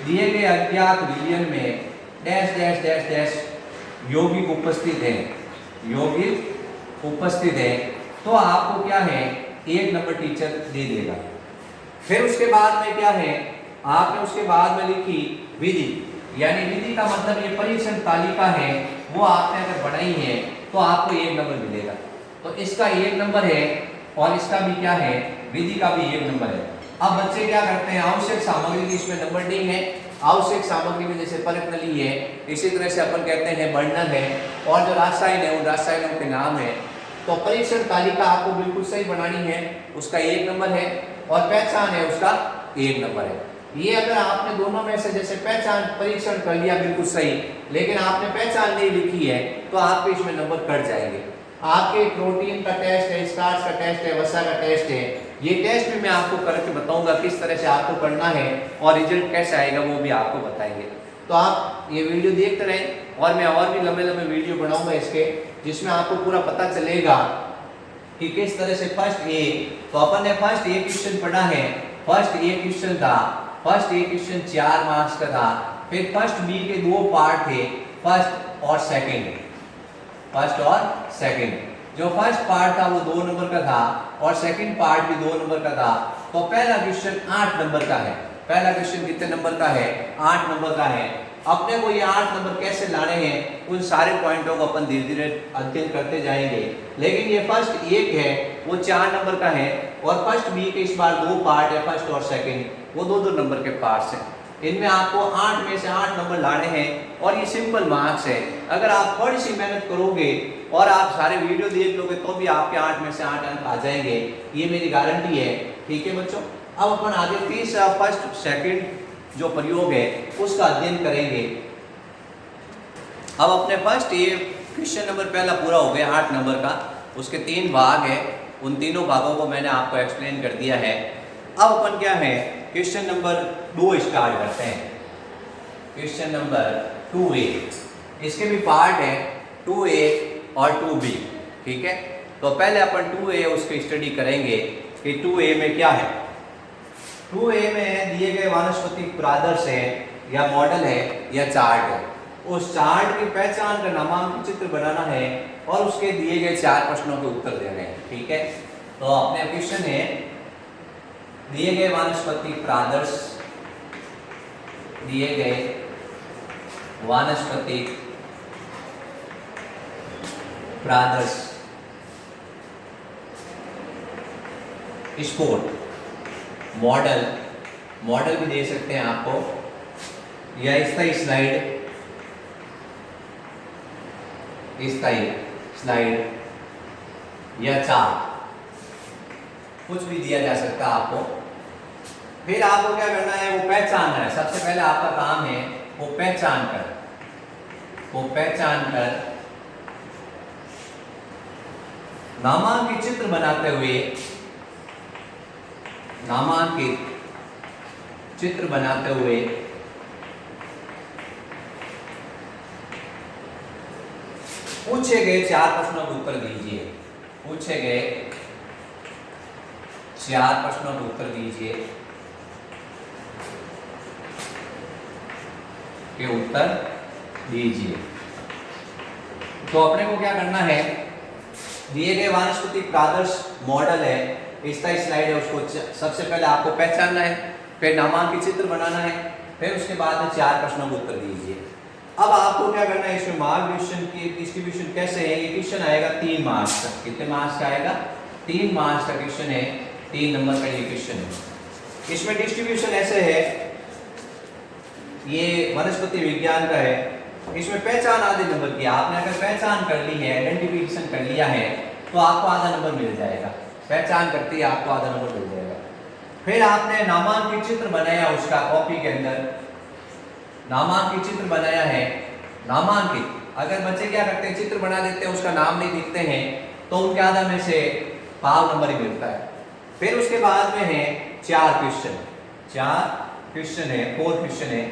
दिए गए अज्ञात विलयन में डैश डैश डैश डैश यौगिक उपस्थित है, यौगिक उपस्थित है, तो आपको क्या है? 1 नंबर टीचर दे देगा। फिर उसके बाद में क्या है? आपने उसके बाद में लिखी विधि, यानी विधि का मतलब ये परीक्षण तालिका है, वो आपने अगर बनाई है तो आपको 1 नंबर मिलेगा। तो इसका 1 नंबर है और इसका भी क्या है? विधि का भी 1 नंबर है। अब बच्चे क्या करते हैं? आवश्यक सामग्री की इसमें नंबरिंग है। आवश्यक सामग्री में जैसे परख नली है, इसी तरह से अपन कहते हैं वर्णन है, और जो रासायन है उन रासायनों के नाम है। तो परीक्षण तालिका आपको बिल्कुल सही बनानी है, उसका 1 नंबर है, और पहचान है उसका 1 नंबर है। ये अगर आपने दोनों में से जैसे पहचान परीक्षण कर लिया बिल्कुल सही, लेकिन आपने पहचान नहीं लिखी है, तो आपके इसमें नंबर कट जाएंगे। आपके प्रोटीन का टेस्ट है, स्टार्च का टेस्ट है, वसा का टेस्ट है, ये टेस्ट भी मैं आपको करके बताऊंगा किस तरह से आपको करना है, और रिजल्ट कैसे आएगा वो भी आपको बताएंगे। तो आप ये वीडियो देखते रहें, और मैं और भी लंबे लंबे वीडियो बनाऊंगा इसके, जिसमें आपको पूरा पता चलेगा कि किस तरह से फर्स्ट ए, तो अपन ने फर्स्ट ए क्वेश्चन पढ़ा है। फर्स्ट ए क्वेश्चन था, फर्स्ट ए क्वेश्चन 4 मार्क्स का था। फिर फर्स्ट बी के 2 पार्ट थे, फर्स्ट और सेकंड। फर्स्ट और सेकंड जो फर्स्ट पार्ट था वो 2 नंबर का था, और सेकंड पार्ट भी 2 नंबर का था। तो पहला क्वेश्चन 8 नंबर का है। पहला क्वेश्चन कितने नंबर का है? 8 नंबर का है। अपने को ये 8 नंबर कैसे लाने हैं, उन सारे पॉइंटों को अपन धीरे धीरे अध्ययन करते जाएंगे। लेकिन ये फर्स्ट एक है वो 4 नंबर का है, और फर्स्ट बी के इस बार 2 पार्ट है, फर्स्ट और सेकंड, वो 2-2 नंबर के पार्ट्स हैं। इनमें आपको 8 में से 8 नंबर लाने हैं, और ये सिंपल मार्क्स है। अगर आप थोड़ी सी मेहनत करोगे और आप सारे वीडियो देख लोगे तो भी आपके 8 में से 8 अंक आ जाएंगे, ये मेरी गारंटी है। ठीक है बच्चों, अब अपन आगे तीसरा फर्स्ट सेकंड जो प्रयोग है उसका अध्ययन करेंगे। अब अपने फर्स्ट ये क्वेश्चन नंबर पहला पूरा हो गया 8 नंबर का, उसके 3 भाग है, उन तीनों भागों को मैंने आपको एक्सप्लेन कर दिया है। अब अपन क्या है क्वेश्चन नंबर 2 स्टार्ट करते हैं। क्वेश्चन नंबर 2A, इसके भी पार्ट है 2A और 2B। ठीक है, तो पहले अपन 2A उसकी स्टडी करेंगे कि 2A में क्या है। 2A में दिए गए वानस्पतिक प्रादर्श है, या मॉडल है, या चार्ट है। उस चार्ट की पहचान का नामांकित चित्र बनाना है और उसके दिए गए 4 प्रश्नों के उत्तर देने हैं। ठीक है, तो अपने क्वेश्चन है दिए गए वानस्पतिक प्रादर्श, दिए गए वानस्पतिक प्रादर्श स्पोर्ट मॉडल, मॉडल भी दे सकते हैं आपको, या स्थायी स्लाइड, स्थायी स्लाइड या चार्ट, कुछ भी दिया जा सकता है आपको। फिर आपको क्या करना है, वो पहचानना है। सबसे पहले आपका काम है वो पहचान कर नामांकित चित्र बनाते हुए, नामांकित चित्र बनाते हुए पूछे गए 4 प्रश्नों के उत्तर दीजिए। पूछे गए 4 प्रश्नों के उत्तर दीजिए के उत्तर दीजिए। तो अपने को क्या करना है, दिए गए वानस्पतिक प्रादर्श मॉडल है, स्थायी स्लाइड है, उसको सबसे पहले आपको पहचानना है, फिर नामांकित चित्र बनाना है, फिर उसके बाद में 4 प्रश्नों के उत्तर दीजिए। अब आपको क्या करना है, इसमें मार्क की डिस्ट्रीब्यूशन कैसे है, ये क्वेश्चन आएगा 3 मार्क्स का। कितने मार्क्स का आएगा, 3 मार्क्स का क्वेश्चन है, 3 नंबर का ये क्वेश्चन है। इसमें डिस्ट्रीब्यूशन ऐसे है, ये वनस्पति विज्ञान का है, इसमें पहचान आधे नंबर की। आपने अगर पहचान कर ली है, आइडेंटिफिकेशन कर लिया है, तो आपको आधा नंबर मिल जाएगा। पहचान करती है आपको आधा नंबर मिल जाएगा। फिर आपने नामांकित चित्र बनाया, उसका कॉपी के अंदर नामांकित चित्र बनाया है। नामांकित अगर बच्चे क्या करते हैं, चित्र बना देते हैं, उसका नाम नहीं लिखते हैं, तो उनके आधा में से पाव नंबर ही मिलता है। फिर उसके बाद में है 4 क्वेश्चन, 4 क्वेश्चन है, 4 क्वेश्चन है।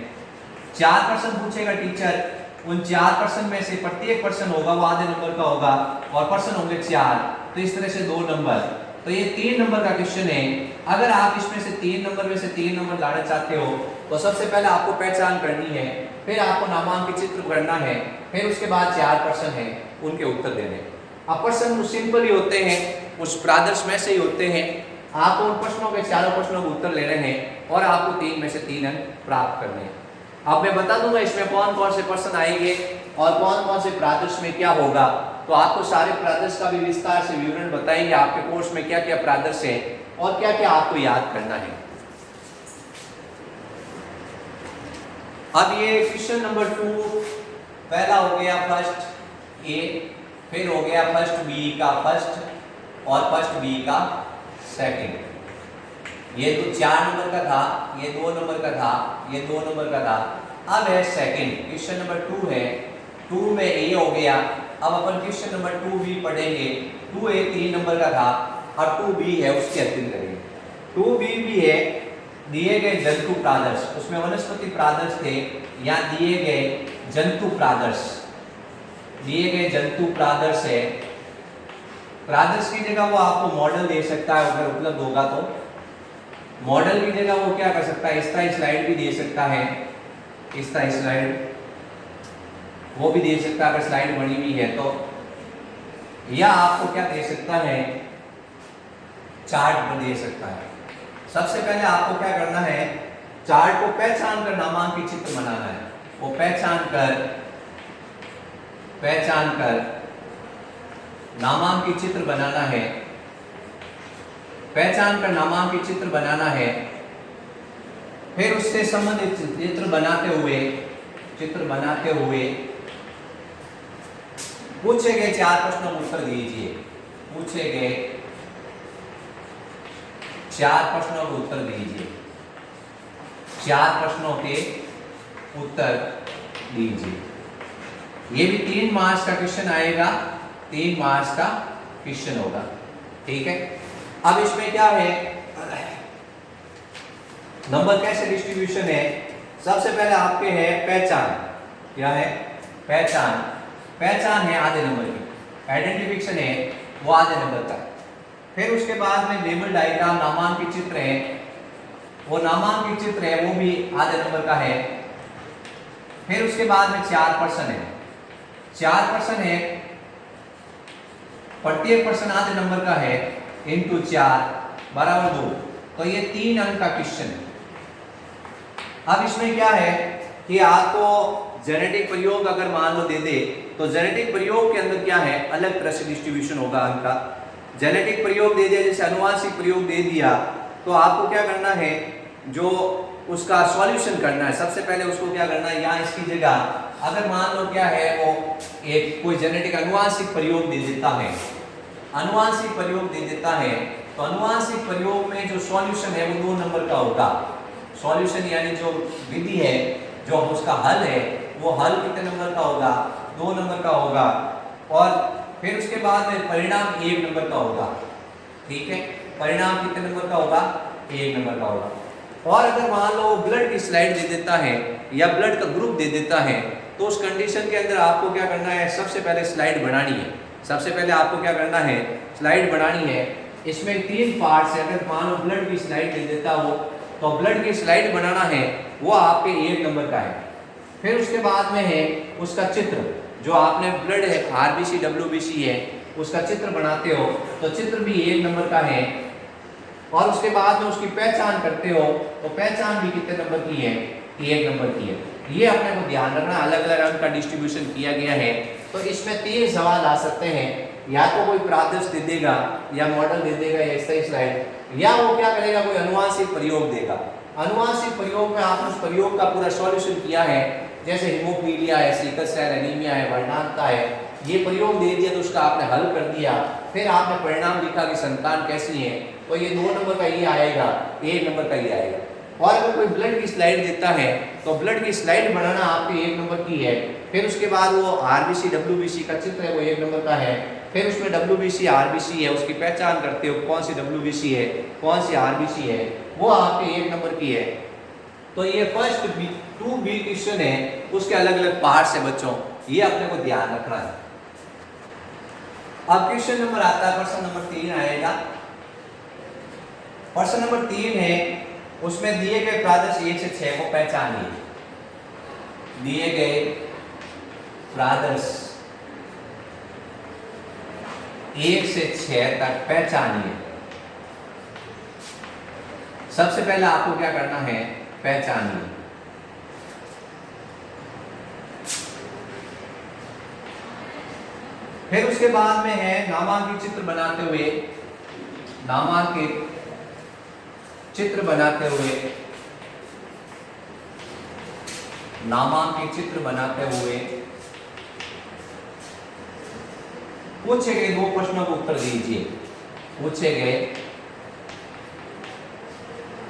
4 प्रश्न पूछेगा टीचर, उन 4 प्रश्न में से प्रत्येक प्रश्न होगा वो आधे नंबर का होगा, और प्रश्न होंगे 4, तो इस तरह से 2 नंबर, तो ये 3 नंबर का क्वेश्चन है। अगर आप इसमें से 3 नंबर में से 3 नंबर लाना चाहते हो, तो सबसे पहले आपको पहचान करनी है, फिर आपको नामांकित चित्र करना है, फिर उसके बाद 4 प्रश्न है, उनके उत्तर देने। अब प्रश्न सिंपल ही होते हैं, उस प्रादर्श में से ही होते हैं। आपको उन प्रश्नों के 4 प्रश्नों के उत्तर लेने हैं और आपको 3 में से 3 अंक प्राप्त करने हैं। अब मैं बता दूंगा इसमें कौन कौन से प्रश्न आएंगे और कौन कौन से प्रादर्श में क्या होगा, तो आपको सारे प्रादर्श का भी विस्तार से विवरण बताएंगे, आपके कोर्स में क्या क्या प्रादर्श है और क्या क्या आपको याद करना है। अब ये क्वेश्चन नंबर 2 पहला हो गया फर्स्ट ए, फिर हो गया फर्स्ट बी का फर्स्ट और फर्स्ट बी का सेकंड। ये तो 4 नंबर का था, ये 2 नंबर का था, ये 2 नंबर का था। अब है सेकंड, क्वेश्चन नंबर 2 है, 2 में ए हो गया। अब अपन क्वेश्चन नंबर 2b पढ़ेंगे। 2a 3 नंबर का था और 2b है, उसकी अध्ययन करेंगे। 2b भी है, दिए गए जंतु प्रादर्श, उसमें वनस्पति प्रादर्श थे, या दिए गए जंतु प्रादर्श, दिए गए जंतु प्रादर्श है। प्रादर्श की जगह वो आपको मॉडल दे सकता है, अगर उपलब्ध होगा तो। मॉडल की जगह वो क्या कर सकता है, स्थायी स्लाइड भी दे सकता है, स्थायी स्लाइड वो भी दे सकता है अगर स्लाइड बनी हुई है तो, या आपको क्या दे सकता है, चार्ट दे सकता है। सबसे पहले आपको क्या करना है, चार्ट को पहचान कर नामांकित चित्र बनाना है। वो पहचान कर नामांकित चित्र बनाना है, पहचान कर नामांकित चित्र बनाना है। फिर उससे संबंधित चित्र बनाते हुए पूछे गए 4 प्रश्नों का उत्तर दीजिए। पूछे गए 4 प्रश्नों के उत्तर दीजिए, 4 प्रश्नों के उत्तर दीजिए। ये भी 3 मार्क्स का क्वेश्चन आएगा, 3 मार्क्स का क्वेश्चन होगा। ठीक है, अब इसमें क्या है, नंबर कैसे डिस्ट्रीब्यूशन है। सबसे पहले आपके है पहचान, क्या है पहचान, पहचान है आधे नंबर की, आइडेंटिफिकेशन है वो आधे नंबर का। फिर उसके बाद में लेबल डायग्राम, नामांकित चित्र है, वो नामांकित चित्र है वो भी आधे नंबर का है। फिर उसके बाद में 4% है, 4% है, प्रत्येक पर्सन आधे नंबर का है, इंटू 4 बराबर 2। तो ये 3 अंक का क्वेश्चन है। अब इसमें क्या है कि आपको जेनेटिक प्रयोग अगर मान लो दे दे, तो जेनेटिक प्रयोग के अंदर क्या है, अलग तरह से डिस्ट्रीब्यूशन होगा अंक का। जेनेटिक प्रयोग दे दिया, जैसे अनुवांशिक प्रयोग दे दिया, तो आपको क्या करना है, जो उसका सॉल्यूशन करना है। सबसे पहले उसको क्या करना है, यहाँ इसकी जगह अगर मान लो क्या है, वो एक कोई जेनेटिक अनुवांशिक प्रयोग दे देता है, अनुवांशिक प्रयोग दे देता है, तो अनुवांशिक प्रयोग में जो सॉल्यूशन है वो 2 नंबर का होगा। सॉल्यूशन यानी जो विधि है, जो उसका हल है, वो हल कितने नंबर का होगा, 2 नंबर का होगा। और फिर उसके बाद में परिणाम 1 नंबर का होगा। ठीक है, परिणाम कितने नंबर का होगा, 1 नंबर का होगा। और अगर मान लो ब्लड की स्लाइड दे देता है या ब्लड का ग्रुप दे देता है, तो उस कंडीशन के अंदर आपको क्या करना है, सबसे पहले स्लाइड बनानी है। सबसे पहले आपको क्या करना है, स्लाइड बनानी है। इसमें 3 पार्ट्स है। अगर मान लो ब्लड की स्लाइड दे देता हो, तो ब्लड की स्लाइड बनाना है, वो आपके 1 नंबर का है। फिर उसके बाद में है उसका चित्र, जो आपने ब्लड है आरबीसी डब्ल्यूबीसी है, उसका चित्र बनाते हो, तो चित्र भी 1 नंबर का है। और उसके बाद में उसकी पहचान करते हो, तो पहचान भी कितने नंबर की है, 1 नंबर की है। ये अपने को ध्यान रखना, अलग अलग अंक का डिस्ट्रीब्यूशन किया गया है। तो इसमें 3 सवाल आ सकते हैं, या तो कोई प्रादर्श दे देगा, या मॉडल दे देगा, या ऐसा ही स्लाइड, या वो क्या करेगा, कोई अनुवांशिक प्रयोग देगा। अनुवांशिक प्रयोग में आपने उस प्रयोग का पूरा सॉल्यूशन किया है, जैसे हीमोफीलिया है, सिकल सेल एनीमिया है, वर्णांतता है, ये प्रयोग दे दिया तो उसका आपने हल कर दिया। फिर आपने परिणाम लिखा कि संतान कैसी है, तो ये 2 नंबर का ये आएगा, 1 नंबर का ये आएगा। और अगर कोई ब्लड की स्लाइड देता है, तो ब्लड की स्लाइड बनाना आपके 1 नंबर की है। फिर उसके बाद वो आरबीसी डब्ल्यूबीसी का चित्र है, वो 1 नंबर का है। फिर उसमें डब्ल्यूबीसी आरबीसी है, उसकी पहचान करते हो कौन सी डब्ल्यूबीसी है, कौन सी आरबीसी है, वो आपके 1 नंबर की है। तो ये फर्स्ट 2B क्वेश्चन है, उसके अलग अलग पार्ट्स है बच्चों, ये अपने को ध्यान रखना है। अब क्वेश्चन नंबर आता है, प्रश्न नंबर 3 आएगा। प्रश्न नंबर 3 है, उसमें दिए गए प्रादर्श 1 से 6 को पहचानिए। दिए गए प्रादर्श 1 से 6 तक पहचानिए। सबसे पहले आपको क्या करना है, पहचानिए। फिर उसके बाद में है नामांकित चित्र बनाते हुए, नामांकित चित्र बनाते हुए, नामांकित चित्र बनाते हुए पूछे गए 2 प्रश्नों को उत्तर दीजिए। पूछे गए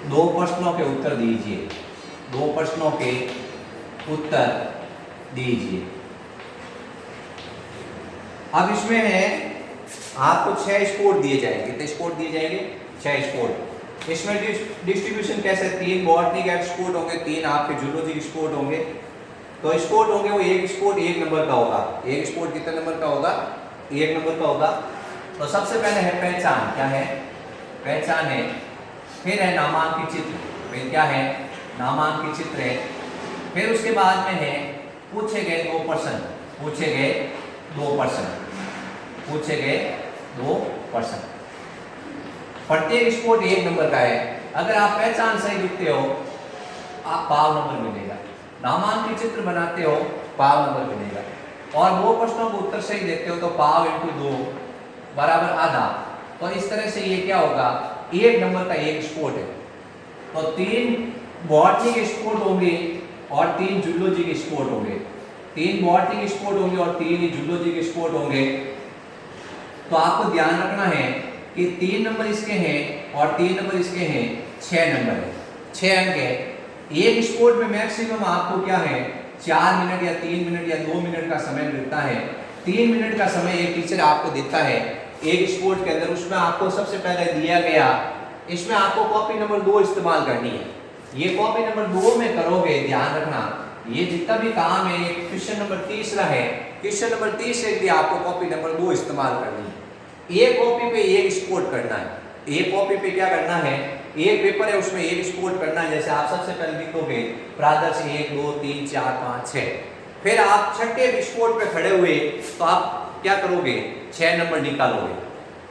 2 प्रश्नों के उत्तर दीजिए। 2 प्रश्नों के उत्तर दीजिए। अब इसमें है आपको 6 स्कोर दिए जाएंगे। कितने स्कोर दिए जाएंगे, 6 स्कोर। इसमें डिस्ट्रीब्यूशन कैसे, 3 बॉटनी के स्कोर होंगे, 3 आपके जूलॉजी के स्कोर होंगे। तो स्कोर होंगे वो 1 स्कोर 1 नंबर का होगा। 1 स्कोर कितने नंबर का होगा, 1 नंबर का होगा। तो सबसे पहले है पहचान, क्या है, पहचान है। फिर है नामांकित चित्र, फिर क्या है, नामांकित चित्र है। फिर उसके बाद में है पूछे गए 2 प्रश्न, पूछे गए 2 प्रश्न, पूछे गए 2 प्रश्न। प्रत्येक स्कोर 1 नंबर का है। अगर आप पहचान सही लिखते हो, आप पाव नंबर मिलेगा। नामांकित चित्र बनाते हो, पाव नंबर मिलेगा। और 2 प्रश्नों को उत्तर सही देते हो, तो पाव इंटू 2 बराबर आधा। तो इस तरह से ये क्या होगा, 1 नंबर का 1 स्कोर है। तो 3 बॉटनी के स्कोर होंगे और 3 जूलॉजी के स्कोर होंगे। 3 बॉटनी के स्कोर होंगे और 3 जूलॉजी के स्कोर होंगे। तो आपको ध्यान रखना है कि 3 नंबर इसके हैं और 3 नंबर इसके हैं, 6 नंबर है, 6 अंक है। एक स्पोर्ट में मैक्सिमम आपको क्या है, 4 मिनट या 3 मिनट या 2 मिनट का समय मिलता है। 3 मिनट का समय एक टीचर आपको देता है एक स्पोर्ट के अंदर। उसमें आपको सबसे पहले दिया गया, इसमें आपको कॉपी नंबर 2 इस्तेमाल करनी है। ये कॉपी नंबर 2 में करोगे, ध्यान रखना, ये जितना भी काम है, ये क्वेश्चन नंबर 3 है। क्वेश्चन नंबर 30 से भी आपको कॉपी नंबर 2 इस्तेमाल करनी है। एक कॉपी पे एक स्पोर्ट करना है। एक कॉपी पे क्या करना है, एक पेपर है उसमें एक स्पोर्ट करना है। जैसे आप सबसे पहले लिखोगे प्रादर्श 1 2 3 4 5 6, फिर आप छठे स्पोर्ट पे खड़े हुए तो आप क्या करोगे 6 नंबर निकालोगे।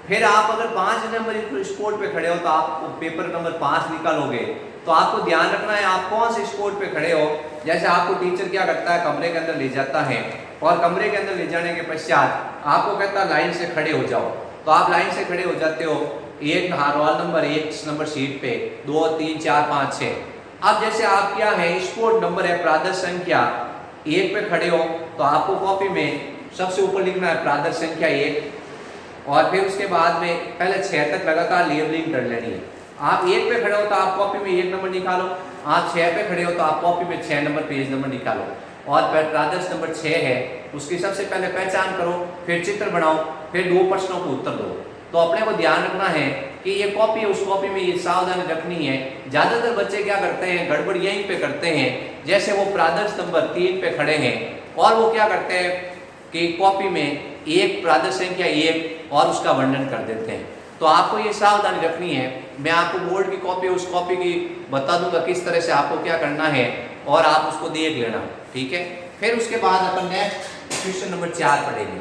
फिर आप अगर 5 नंबर स्पोर्ट पे खड़े हो तो आप पेपर नंबर 5 निकालोगे। तो आपको ध्यान रखना है आप कौन से स्पोर्ट पे खड़े हो। जैसे आपको टीचर क्या करता है कमरे के अंदर ले जाता है और कमरे के अंदर ले जाने के पश्चात आपको कहता है लाइन से खड़े हो जाओ, तो आप लाइन से खड़े हो जाते हो एक रोल नंबर 1 नंबर शीट पे 2 3 4 5 6। अब जैसे आप क्या है स्पोर्ट नंबर है प्रादर्श संख्या 1 पे खड़े हो तो आपको कॉपी में सबसे ऊपर लिखना है प्रादर्श संख्या 1 और फिर उसके बाद में पहले 6 तक लगातार लेबलिंग कर लेनी है। आप 1 पे खड़े हो तो आप कॉपी में 1 नंबर निकालो, आप 6 पे खड़े हो तो आप कॉपी में 6 नंबर पेज नंबर निकालो और प्रादर्श नंबर 6 है उसकी सबसे पहले पहचान करो, फिर चित्र बनाओ, फिर 2 प्रश्नों को उत्तर दो। तो अपने को ध्यान रखना है कि ये कॉपी है उस कॉपी में ये सावधानी रखनी है। ज़्यादातर बच्चे क्या करते हैं गड़बड़ यहीं पे करते हैं, जैसे वो प्रादर्श नंबर 3 पे खड़े हैं और वो क्या करते हैं कि कॉपी में एक प्रादर्श संख्या 1 और उसका वर्णन कर देते हैं। तो आपको ये सावधानी रखनी है। मैं आपको बोर्ड की कॉपी उस कॉपी की बता दूंगा किस तरह से आपको क्या करना है और आप उसको देख लेना, ठीक है। फिर उसके बाद अपन नेक्स्ट क्वेश्चन नंबर 4 पढ़ेंगे।